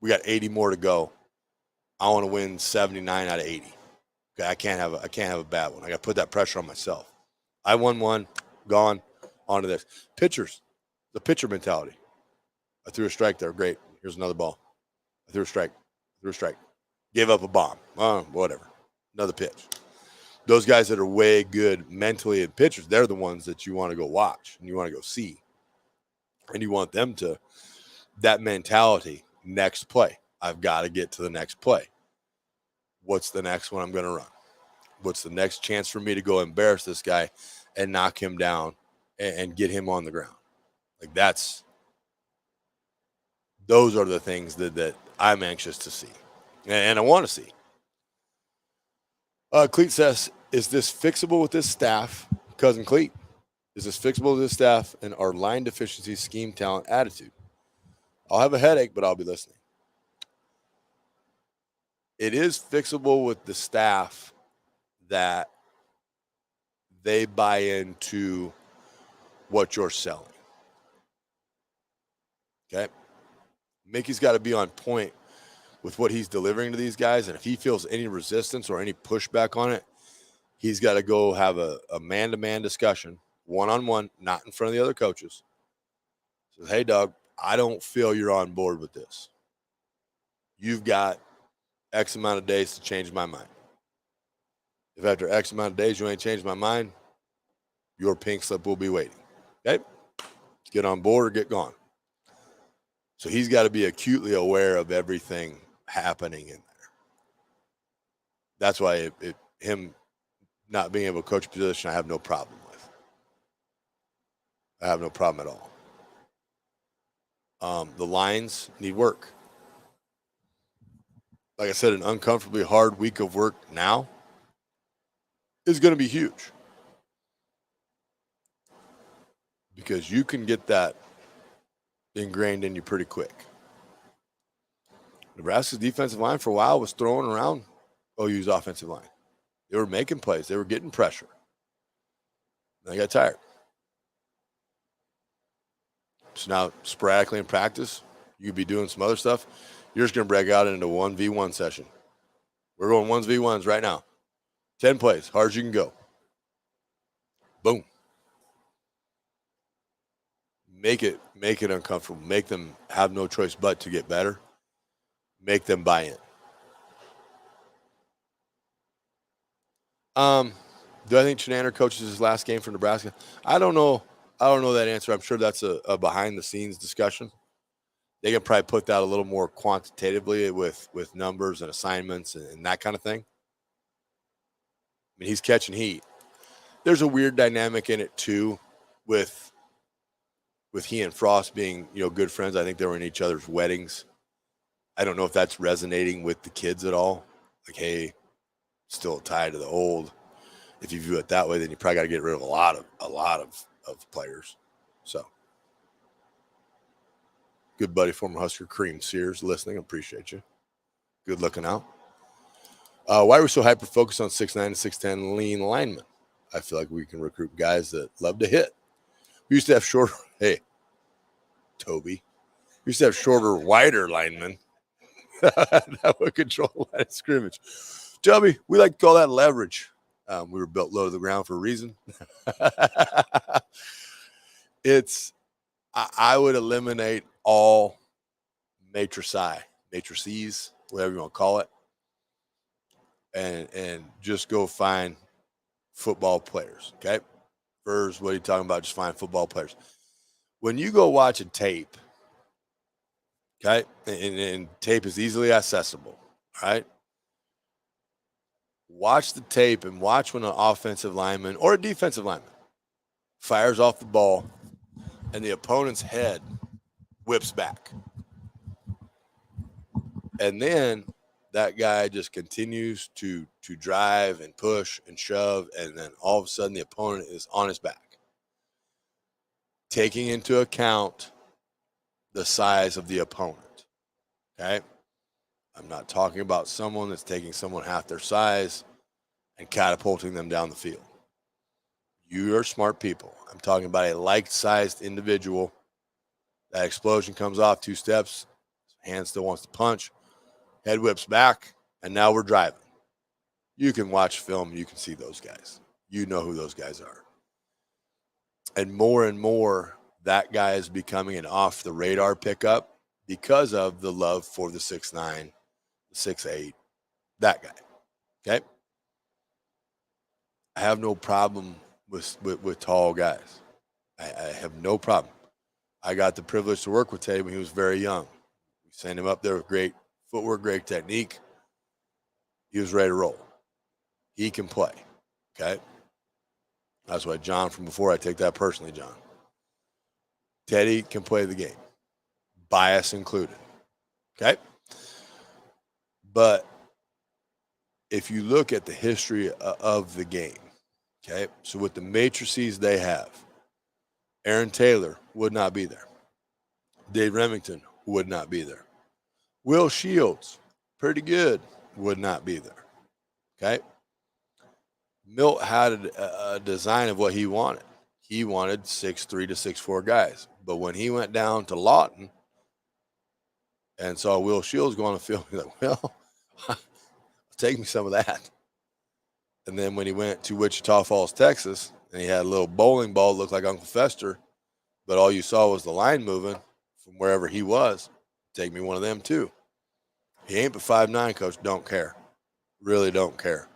We got 80 more to go. I want to win 79 out of 80. Okay, I can't have a bad one. I got to put that pressure on myself. I won one, gone, on to this. Pitchers, the pitcher mentality. I threw a strike there. Great. Here's another ball. I threw a strike. Gave up a bomb. Whatever. Another pitch. Those guys that are way good mentally in pitchers, they're the ones that you want to go watch and you want to go see. And you want them to, that mentality, next play. I've got to get to the next play. What's the next one I'm going to run? What's the next chance for me to go embarrass this guy and knock him down and get him on the ground? Like those are the things that I'm anxious to see and I want to see. Cleet says, is this fixable with this staff? Cousin Cleet, is this fixable with this staff and our line deficiency, scheme, talent, attitude? I'll have a headache, but I'll be listening. it is fixable with the staff that they buy into what you're selling. Okay. Mickey's got to be on point with what he's delivering to these guys. And if he feels any resistance or any pushback on it, he's got to go have a man-to-man discussion, one-on-one, not in front of the other coaches. Says, hey, Doug, I don't feel you're on board with this. You've got X amount of days to change my mind. If after X amount of days you ain't changed my mind, your pink slip will be waiting. Okay? Get on board or get gone. So he's got to be acutely aware of everything happening in there. That's why him not being able to coach a position, I have no problem with. I have no problem at all. The lines need work. Like I said, an uncomfortably hard week of work now is going to be huge. Because you can get that ingrained in you pretty quick. Nebraska's defensive line for a while was throwing around OU's offensive line. They were making plays. They were getting pressure. They got tired. So now, sporadically in practice, you could be doing some other stuff. You're just going to break out into a 1v1 session. We're going 1v1s right now. 10 plays, hard as you can go. Boom. Make it uncomfortable. Make them have no choice but to get better. Make them buy in. Do I think Chinander coaches his last game for Nebraska? I don't know. I don't know that answer. I'm sure that's a behind-the-scenes discussion. They can probably put that a little more quantitatively with numbers and assignments and that kind of thing. I mean, he's catching heat. There's a weird dynamic in it, too, with he and Frost being, good friends. I think they were in each other's weddings. I don't know if that's resonating with the kids at all. Like, hey, still tied to the old. If you view it that way, then you probably got to get rid of a lot of players. So, good buddy, former Husker Cream Sears, listening. Appreciate you. Good looking out. Why are we so hyper-focused on 6'9" and 6'10" lean linemen? I feel like we can recruit guys that love to hit. We used to have shorter, hey, Toby. We used to have shorter, wider linemen that would control the line of scrimmage. Chubby, we like to call that leverage. We were built low to the ground for a reason. I would eliminate all matrices, whatever you want to call it, and just go find football players, okay? First, what are you talking about? Just find football players. When you go watch a tape, okay, and tape is easily accessible, right? Watch the tape and watch when an offensive lineman or a defensive lineman fires off the ball and the opponent's head whips back. And then that guy just continues to drive and push and shove, and then all of a sudden the opponent is on his back. Taking into account the size of the opponent, okay? I'm not talking about someone that's taking someone half their size and catapulting them down the field. You are smart people. I'm talking about a like-sized individual. That explosion comes off 2 steps, hand still wants to punch, head whips back, and now we're driving. You can watch film. You can see those guys. You know who those guys are. And more, that guy is becoming an off-the-radar pickup because of the love for the 6'9", the 6'8", that guy. Okay? I have no problem with tall guys. I have no problem. I got the privilege to work with Teddy when he was very young. We sent him up there with great footwork, great technique. He was ready to roll. He can play, okay? That's why John from before, I take that personally, John. Teddy can play the game, bias included, okay? But if you look at the history of the game, okay, so with the matrices they have, Aaron Taylor would not be there. Dave Remington would not be there. Will Shields, pretty good. would not be there. Okay. Milt had a design of what he wanted. He wanted 6'3" to 6'4" guys. But when he went down to Lawton and saw Will Shields go on the field, he's like, well, take me some of that. And then when he went to Wichita Falls, Texas, and he had a little bowling ball that looked like Uncle Fester, but all you saw was the line moving from wherever he was, take me one of them too. He ain't but 5'9", coach, don't care. Really don't care.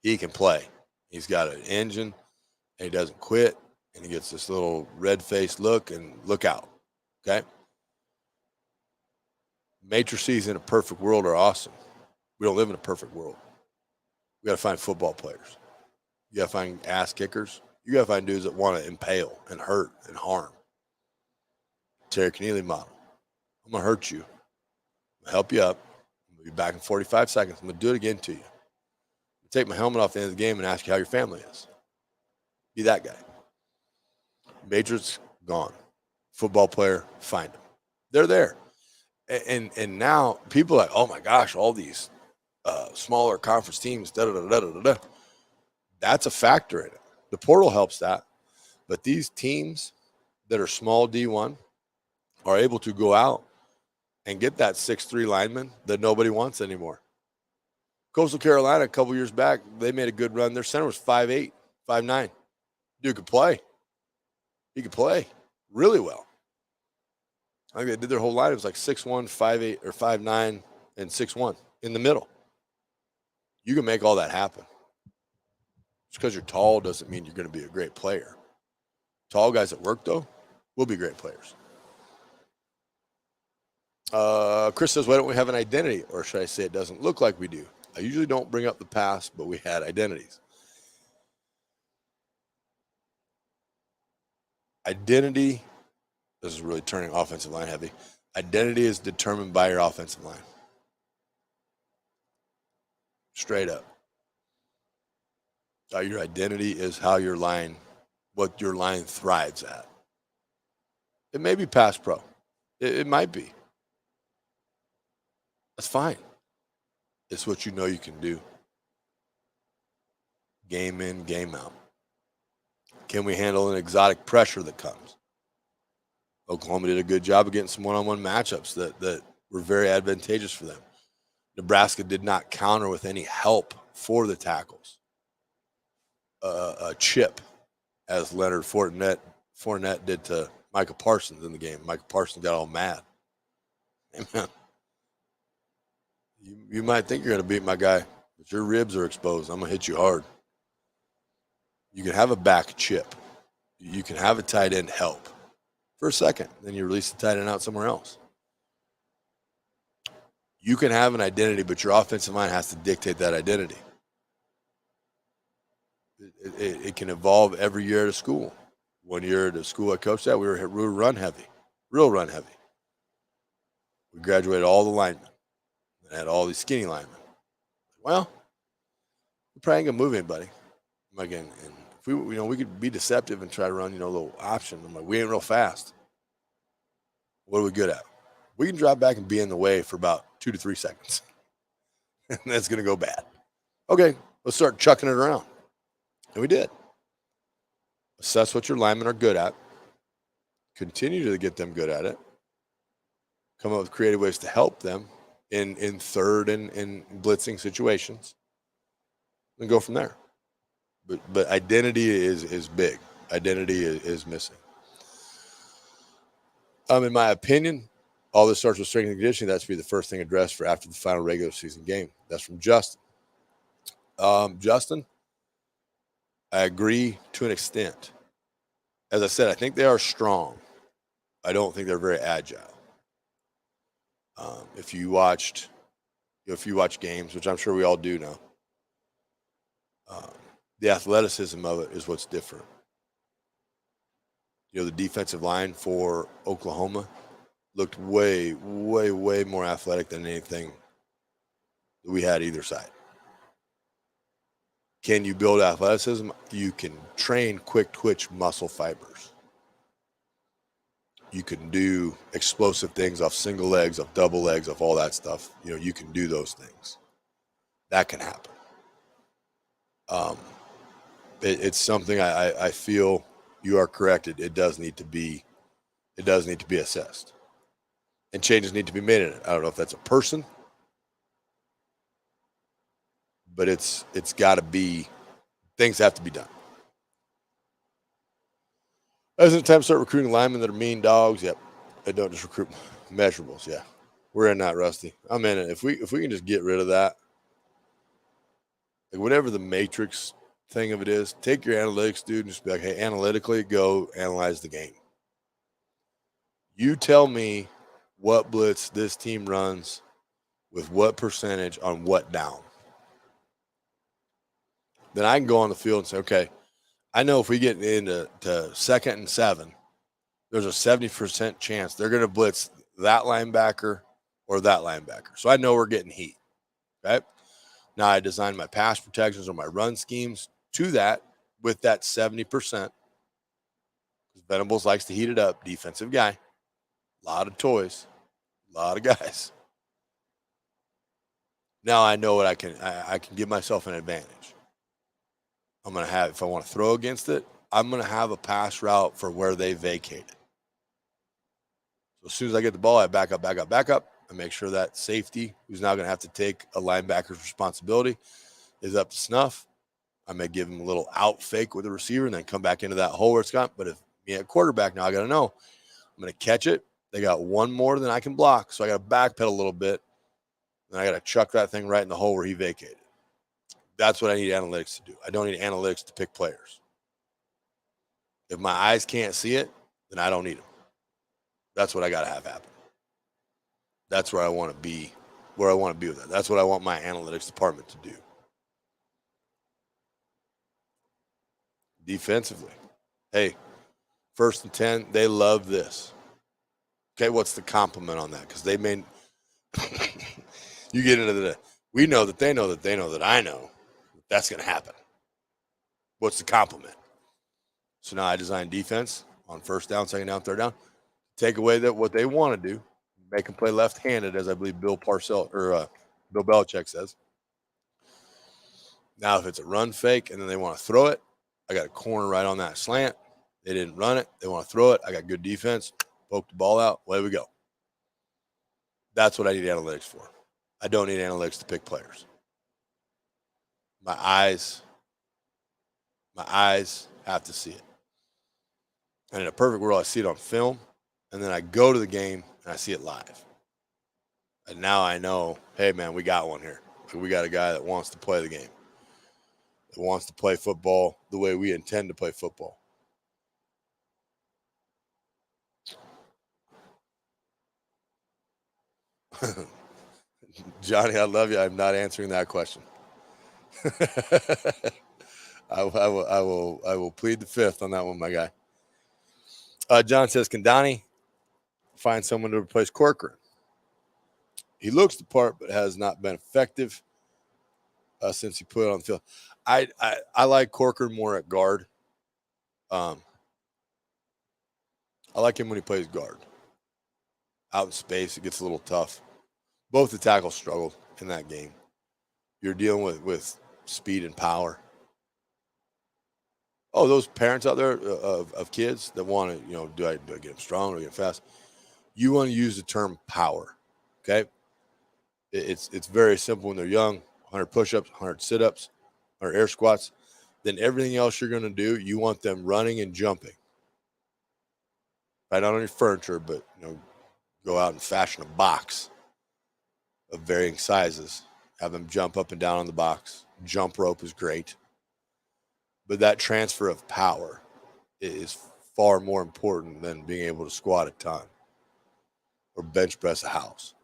He can play. He's got an engine, and he doesn't quit, and he gets this little red-faced look, and look out, okay? Matrices in a perfect world are awesome. We don't live in a perfect world. We got to find football players. You got to find ass kickers. You got to find dudes that want to impale and hurt and harm. Terry Keneally model. I'm going to hurt you. I'm going to help you up. I'm going to be back in 45 seconds. I'm going to do it again to you. Take my helmet off at the end of the game and ask you how your family is. Be that guy. Matrix, gone. Football player, find them. They're there. And now people are like, oh my gosh, all these smaller conference teams, da-da-da-da-da-da. That's a factor in it. The portal helps that. But these teams that are small D1 are able to go out and get that 6'3" lineman that nobody wants anymore. Coastal Carolina, a couple years back, they made a good run. Their center was 5'8", 5'9". Dude could play. He could play really well. I think they did their whole line. It was like 6'1", 5'8", or 5'9", and 6'1" in the middle. You can make all that happen. Just because you're tall doesn't mean you're going to be a great player. Tall guys that work, though, will be great players. Chris says, why don't we have an identity? Or should I say it doesn't look like we do? I usually don't bring up the past, but we had identities. Identity, this is really turning offensive line heavy. Identity is determined by your offensive line. Straight up. Your identity is how your line, what your line thrives at. It may be pass pro. It might be. That's fine. It's what you know you can do. Game in, game out. Can we handle an exotic pressure that comes? Oklahoma did a good job of getting some one-on-one matchups that were very advantageous for them. Nebraska did not counter with any help for the tackles. A chip, as Leonard Fournette did to Micah Parsons in the game. Micah Parsons got all mad. Amen. You might think you're going to beat my guy, but your ribs are exposed. I'm going to hit you hard. You can have a back chip. You can have a tight end help for a second. Then you release the tight end out somewhere else. You can have an identity, but your offensive line has to dictate that identity. It can evolve every year at a school. 1 year at a school I coached at, we were run heavy, real run heavy. We graduated all the linemen and had all these skinny linemen. Well, we probably ain't gonna move anybody. Again, and if we could be deceptive and try to run, a little option. I'm like, we ain't real fast. What are we good at? We can drop back and be in the way for about 2 to 3 seconds. And that's gonna go bad. Okay, let's start chucking it around. And we did. Assess what your linemen are good at. Continue to get them good at it. Come up with creative ways to help them in third and in blitzing situations. And go from there. But identity is big. Identity is missing. In my opinion, all this starts with strength and conditioning. That should be the first thing addressed for after the final regular season game. That's from Justin. Justin, I agree to an extent. As I said, I think they are strong. I don't think they're very agile. If you watch games, which I'm sure we all do now, the athleticism of it is what's different. The defensive line for Oklahoma looked way, way, way more athletic than anything that we had either side. Can you build athleticism? You can train quick twitch muscle fibers. You can do explosive things off single legs, off double legs, off all that stuff. You can do those things. That can happen. It's something I feel you are corrected. It does need to be assessed, and changes need to be made in it. I don't know if that's a person, but it's got to be. Things have to be done. Isn't it time to start recruiting linemen that are mean dogs? Yep. They don't just recruit measurables. Yeah, we're in that, Rusty. I'm in it. If we can just get rid of that, like whatever the matrix thing of it is, take your analytics, dude, and just be like, hey, analytically, go analyze the game. You tell me what blitz this team runs with what percentage on what down. Then I can go on the field and say, okay, I know if we get into 2nd and 7, there's a 70% chance they're going to blitz that linebacker or that linebacker. So I know we're getting heat. Okay. Now I design my pass protections or my run schemes to that with that 70%. Venables likes to heat it up. Defensive guy. A lot of toys. A lot of guys. Now I know what I can give myself an advantage. I'm going to have, if I want to throw against it, I'm going to have a pass route for where they vacated. So as soon as I get the ball, I back up. I make sure that safety, who's now going to have to take a linebacker's responsibility, is up to snuff. I may give him a little out fake with the receiver and then come back into that hole where it's got. But if me at quarterback, now I got to know I'm going to catch it. They got one more than I can block. So I got to backpedal a little bit. And I got to chuck that thing right in the hole where he vacated. That's what I need analytics to do. I don't need analytics to pick players. If my eyes can't see it, then I don't need them. That's what I got to have happen. That's where I want to be, with that. That's what I want my analytics department to do. Defensively, hey, 1st and 10, they love this. Okay, what's the compliment on that? Because they may, you get into the, we know that they know that they know that I know that's going to happen. What's the compliment? So now I design defense on 1st down, 2nd down, 3rd down. Take away that what they want to do, make them play left-handed, as I believe Bill Belichick says. Now, if it's a run fake and then they want to throw it, I got a corner right on that slant. They didn't run it. They want to throw it. I got good defense. Poke the ball out. Away we go. That's what I need analytics for. I don't need analytics to pick players. My eyes have to see it. And in a perfect world, I see it on film, and then I go to the game and I see it live. And now I know, hey, man, we got one here. We got a guy that wants to play the game, that wants to play football the way we intend to play football. Johnny, I love you. I'm not answering that question. I will plead the 5th on that one, my guy. John says, can Donnie find someone to replace Corcoran? He looks the part, but has not been effective since he put it on the field. I like Corcoran more at guard. I like him when he plays guard. Out in space, it gets a little tough. Both the tackles struggled in that game. You're dealing with speed and power. Oh, those parents out there of kids that want to, do I get them strong or get them fast? You want to use the term power, okay? It's very simple when they're young. 100 push-ups, 100 sit-ups, 100 air squats. Then everything else you're going to do, you want them running and jumping. Right, not on your furniture, but go out and fashion a box of varying sizes. Have them jump up and down on the box. Jump rope is great. But that transfer of power is far more important than being able to squat a ton or bench press a house.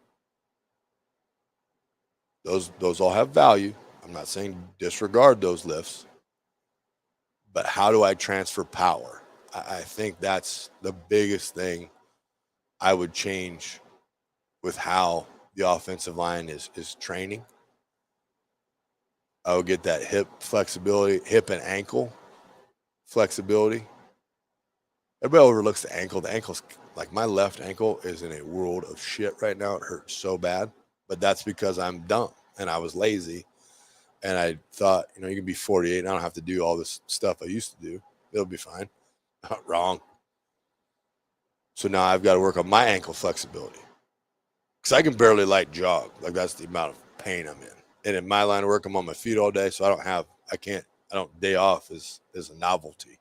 Those all have value. I'm not saying disregard those lifts. But how do I transfer power? I think that's the biggest thing I would change with how the offensive line is training. I would get that hip flexibility, hip and ankle flexibility. Everybody overlooks the ankle. The ankle's like my left ankle is in a world of shit right now. It hurts so bad, but that's because I'm dumb and I was lazy And I thought, you can be 48 and I don't have to do all this stuff I used to do. It'll be fine. Wrong. So now I've got to work on my ankle flexibility because I can barely light jog. Like that's the amount of pain I'm in. And in my line of work, I'm on my feet all day. So day off is a novelty.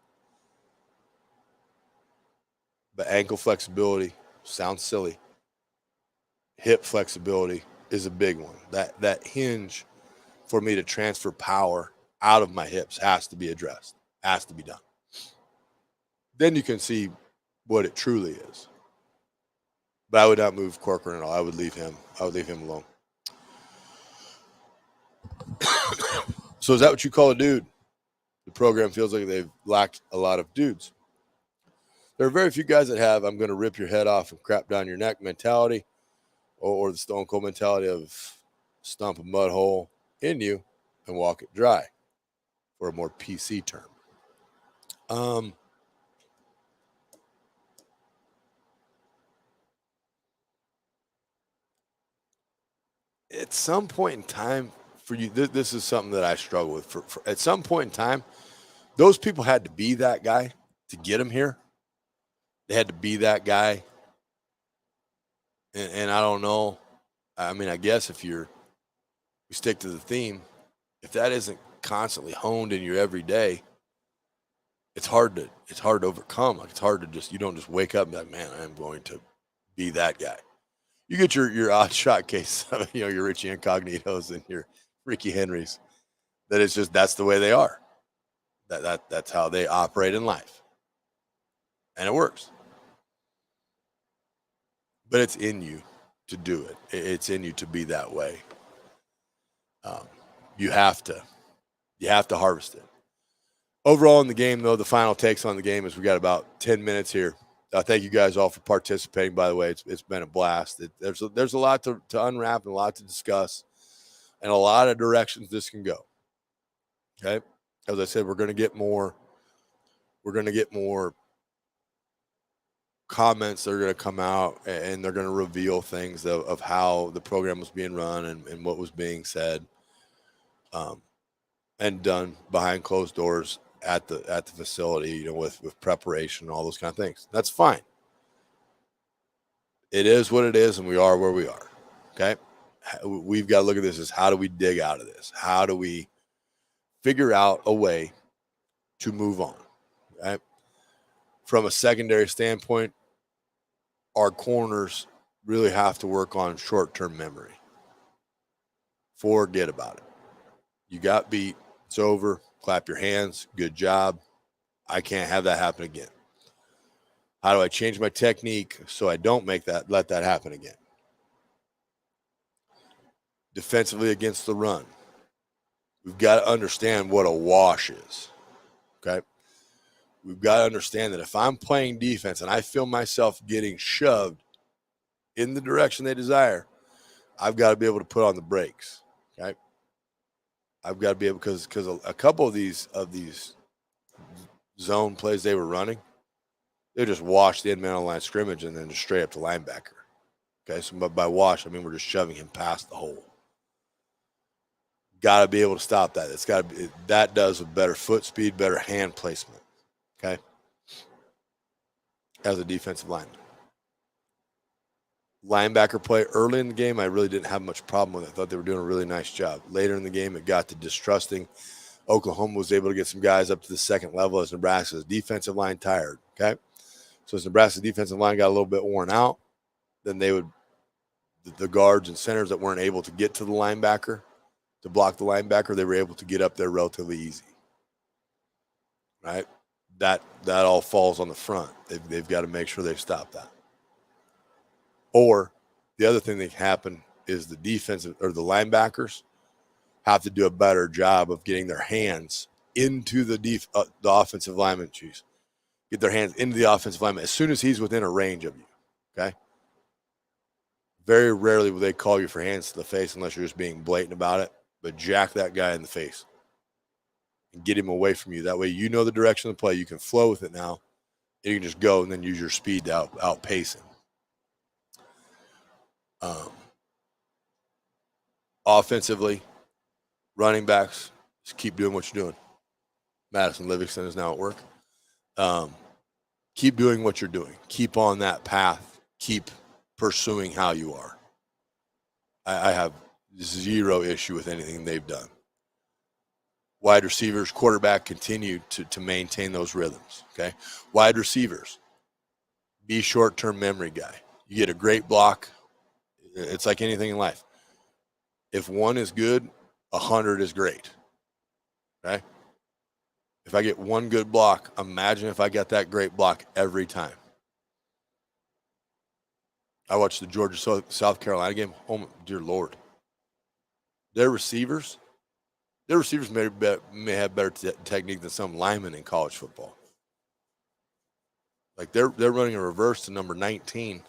But ankle flexibility sounds silly. Hip flexibility is a big one. That hinge for me to transfer power out of my hips has to be addressed, has to be done. Then you can see what it truly is. But I would not move Corcoran at all. I would leave him alone. So is that what you call a dude? The program feels like they've lacked a lot of dudes. There are very few guys that have I'm going to rip your head off and crap down your neck mentality or the Stone Cold mentality of stomp a mud hole in you and walk it dry, for a more PC term. At some point in time for you, this is something that I struggle with. For at some point in time, those people had to be that guy to get them here. They had to be that guy. And I don't know. I mean, I guess if we stick to the theme, if that isn't constantly honed in your everyday, it's hard to overcome. Like it's hard to you don't just wake up and be like, man, I am going to be that guy. You get your odd shot case, your Richie Incognitos and your Ricky Henrys. That it's just that's the way they are. That's how they operate in life, and it works. But it's in you to do it. It's in you to be that way. You have to harvest it. Overall in the game, though, the final takes on the game is we got about 10 minutes here. Thank you guys all for participating. By the way, it's been a blast. There's a lot to unwrap and a lot to discuss, and a lot of directions this can go. Okay, as I said, we're going to get more comments that are going to come out, and they're going to reveal things of how the program was being run and what was being said, and done behind closed doors at the facility, with preparation and all those kind of things. That's fine. It is what it is, and we are where we are. Okay, we've got to look at this as how do we dig out of this? How do we figure out a way to move on? Right? From a secondary standpoint, our corners really have to work on short-term memory. Forget about it. You got beat. It's over. Clap your hands. Good job. I can't have that happen again. How do I change my technique so I don't let that happen again? Defensively against the run, we've got to understand what a wash is. Okay? We've got to understand that if I'm playing defense and I feel myself getting shoved in the direction they desire, I've got to be able to put on the brakes. Okay? I've got to be able, because a couple of these zone plays they were running, they just washed the end man on line of scrimmage and then just straight up to linebacker. Okay, so by wash, I mean we're just shoving him past the hole. Got to be able to stop that. It's got to be, that does with better foot speed, better hand placement. Okay, as a defensive lineman. Linebacker play early in the game, I really didn't have much problem with it. I thought they were doing a really nice job. Later in the game, it got to distrusting. Oklahoma was able to get some guys up to the second level as Nebraska's defensive line tired. Okay, so as Nebraska's defensive line got a little bit worn out, then the guards and centers that weren't able to get to the linebacker, to block the linebacker, they were able to get up there relatively easy. Right? That all falls on the front. They've got to make sure they stop that. Or the other thing that can happen is the defensive or the linebackers have to do a better job of getting their hands into the offensive lineman. Get their hands into the offensive lineman as soon as he's within a range of you. Okay. Very rarely will they call you for hands to the face unless you're just being blatant about it. But jack that guy in the face and get him away from you. That way you know the direction of the play. You can flow with it now. And you can just go and then use your speed to outpace him. Offensively, Running backs, just keep doing what you're doing. Madison Livingston is now at work. Keep doing what you're doing. Keep on that path. Keep pursuing how you are. I have zero issue with anything they've done. Wide receivers, quarterback, continue to maintain those rhythms, okay? Wide receivers, be short-term memory guy. You get a great block. It's like anything in life. If one is good, 100 is great, okay? If I get one good block, imagine if I got that great block every time. I watched the Georgia-South Carolina game. Oh, dear Lord. Their receivers may have better technique than some linemen in college football. Like they're running a reverse to number 19,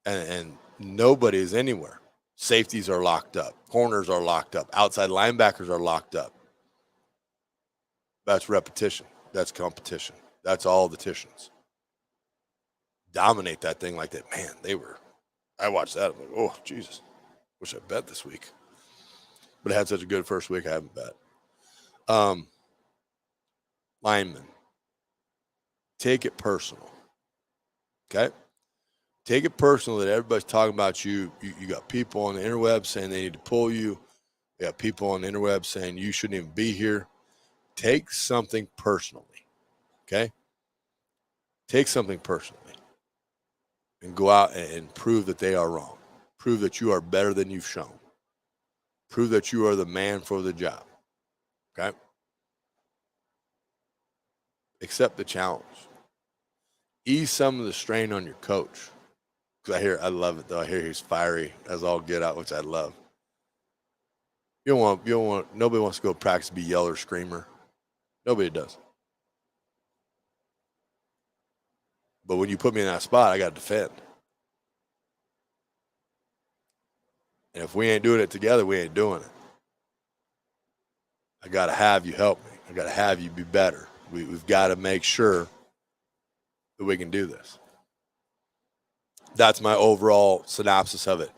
and nobody is anywhere. Safeties are locked up. Corners are locked up. Outside linebackers are locked up. That's repetition. That's competition. That's all the Titians. Dominate that thing like that. Man, I watched that. I'm like, oh, Jesus. Wish I bet this week. But it had such a good first week, I haven't bet. Linemen. Take it personal. Okay? Take it personal that everybody's talking about you. You got people on the interweb saying they need to pull you. You got people on the interweb saying you shouldn't even be here. Take something personally. Okay? Take something personally. And go out and prove that they are wrong. Prove that you are better than you've shown. Prove that you are the man for the job. Okay? Accept the challenge. Ease some of the strain on your coach. Because I love it though. I hear he's fiery as all get out, which I love. Nobody wants to go practice to be yeller screamer. Nobody does. But when you put me in that spot, I got to defend. And if we ain't doing it together, we ain't doing it. I got to have you help me. I got to have you be better. We've got to make sure that we can do this. That's my overall synopsis of it.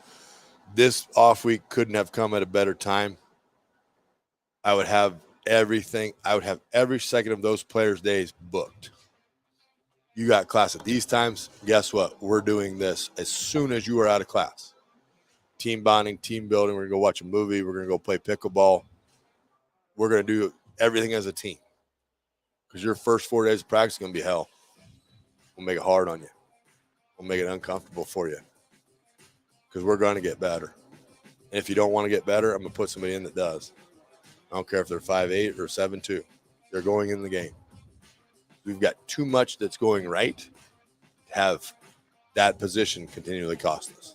This off week couldn't have come at a better time. I would have everything. I would have every second of those players' days booked. You got class at these times. Guess what? We're doing this as soon as you are out of class. Team bonding, team building. We're going to go watch a movie. We're going to go play pickleball. We're going to do everything as a team. Because your first 4 days of practice is going to be hell. We'll make it hard on you. We'll make it uncomfortable for you. Because we're going to get better. And if you don't want to get better, I'm going to put somebody in that does. I don't care if they're 5'8" or 7'2". They're going in the game. We've got too much that's going right to have that position continually cost us.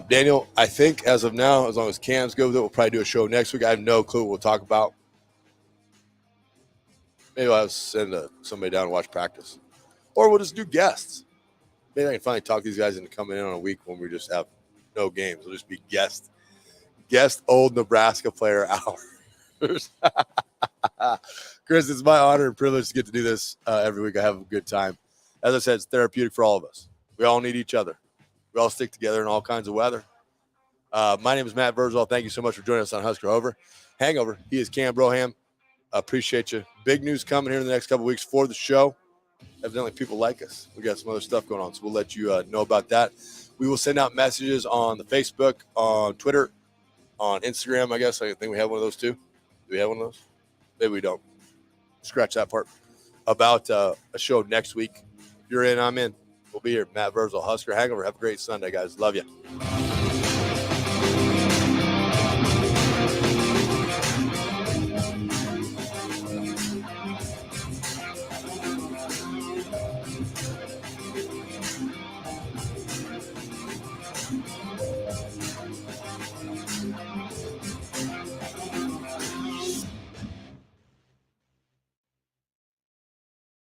Daniel, I think as of now, as long as Cam's good with it, we'll probably do a show next week. I have no clue what we'll talk about. Maybe I'll send somebody down and watch practice. Or we'll just do guests. Maybe I can finally talk these guys into coming in on a week when we just have no games. It'll just be guest old Nebraska player hours. Chris, it's my honor and privilege to get to do this every week. I have a good time. As I said, it's therapeutic for all of us. We all need each other. We all stick together in all kinds of weather. My name is Matt Vrzal. Thank you so much for joining us on Husker Hangover. He is Cam Broham. Appreciate you. Big news coming here in the next couple of weeks for the show. Evidently, people like us. We got some other stuff going on, so we'll let you know about that. We will send out messages on the Facebook, on Twitter, on Instagram, I guess. I think we have one of those too. Do we have one of those? Maybe we don't. Scratch that part. About a show next week. If you're in, I'm in. We'll be here. Matt Vrzal, Husker Hangover. Have a great Sunday, guys. Love you.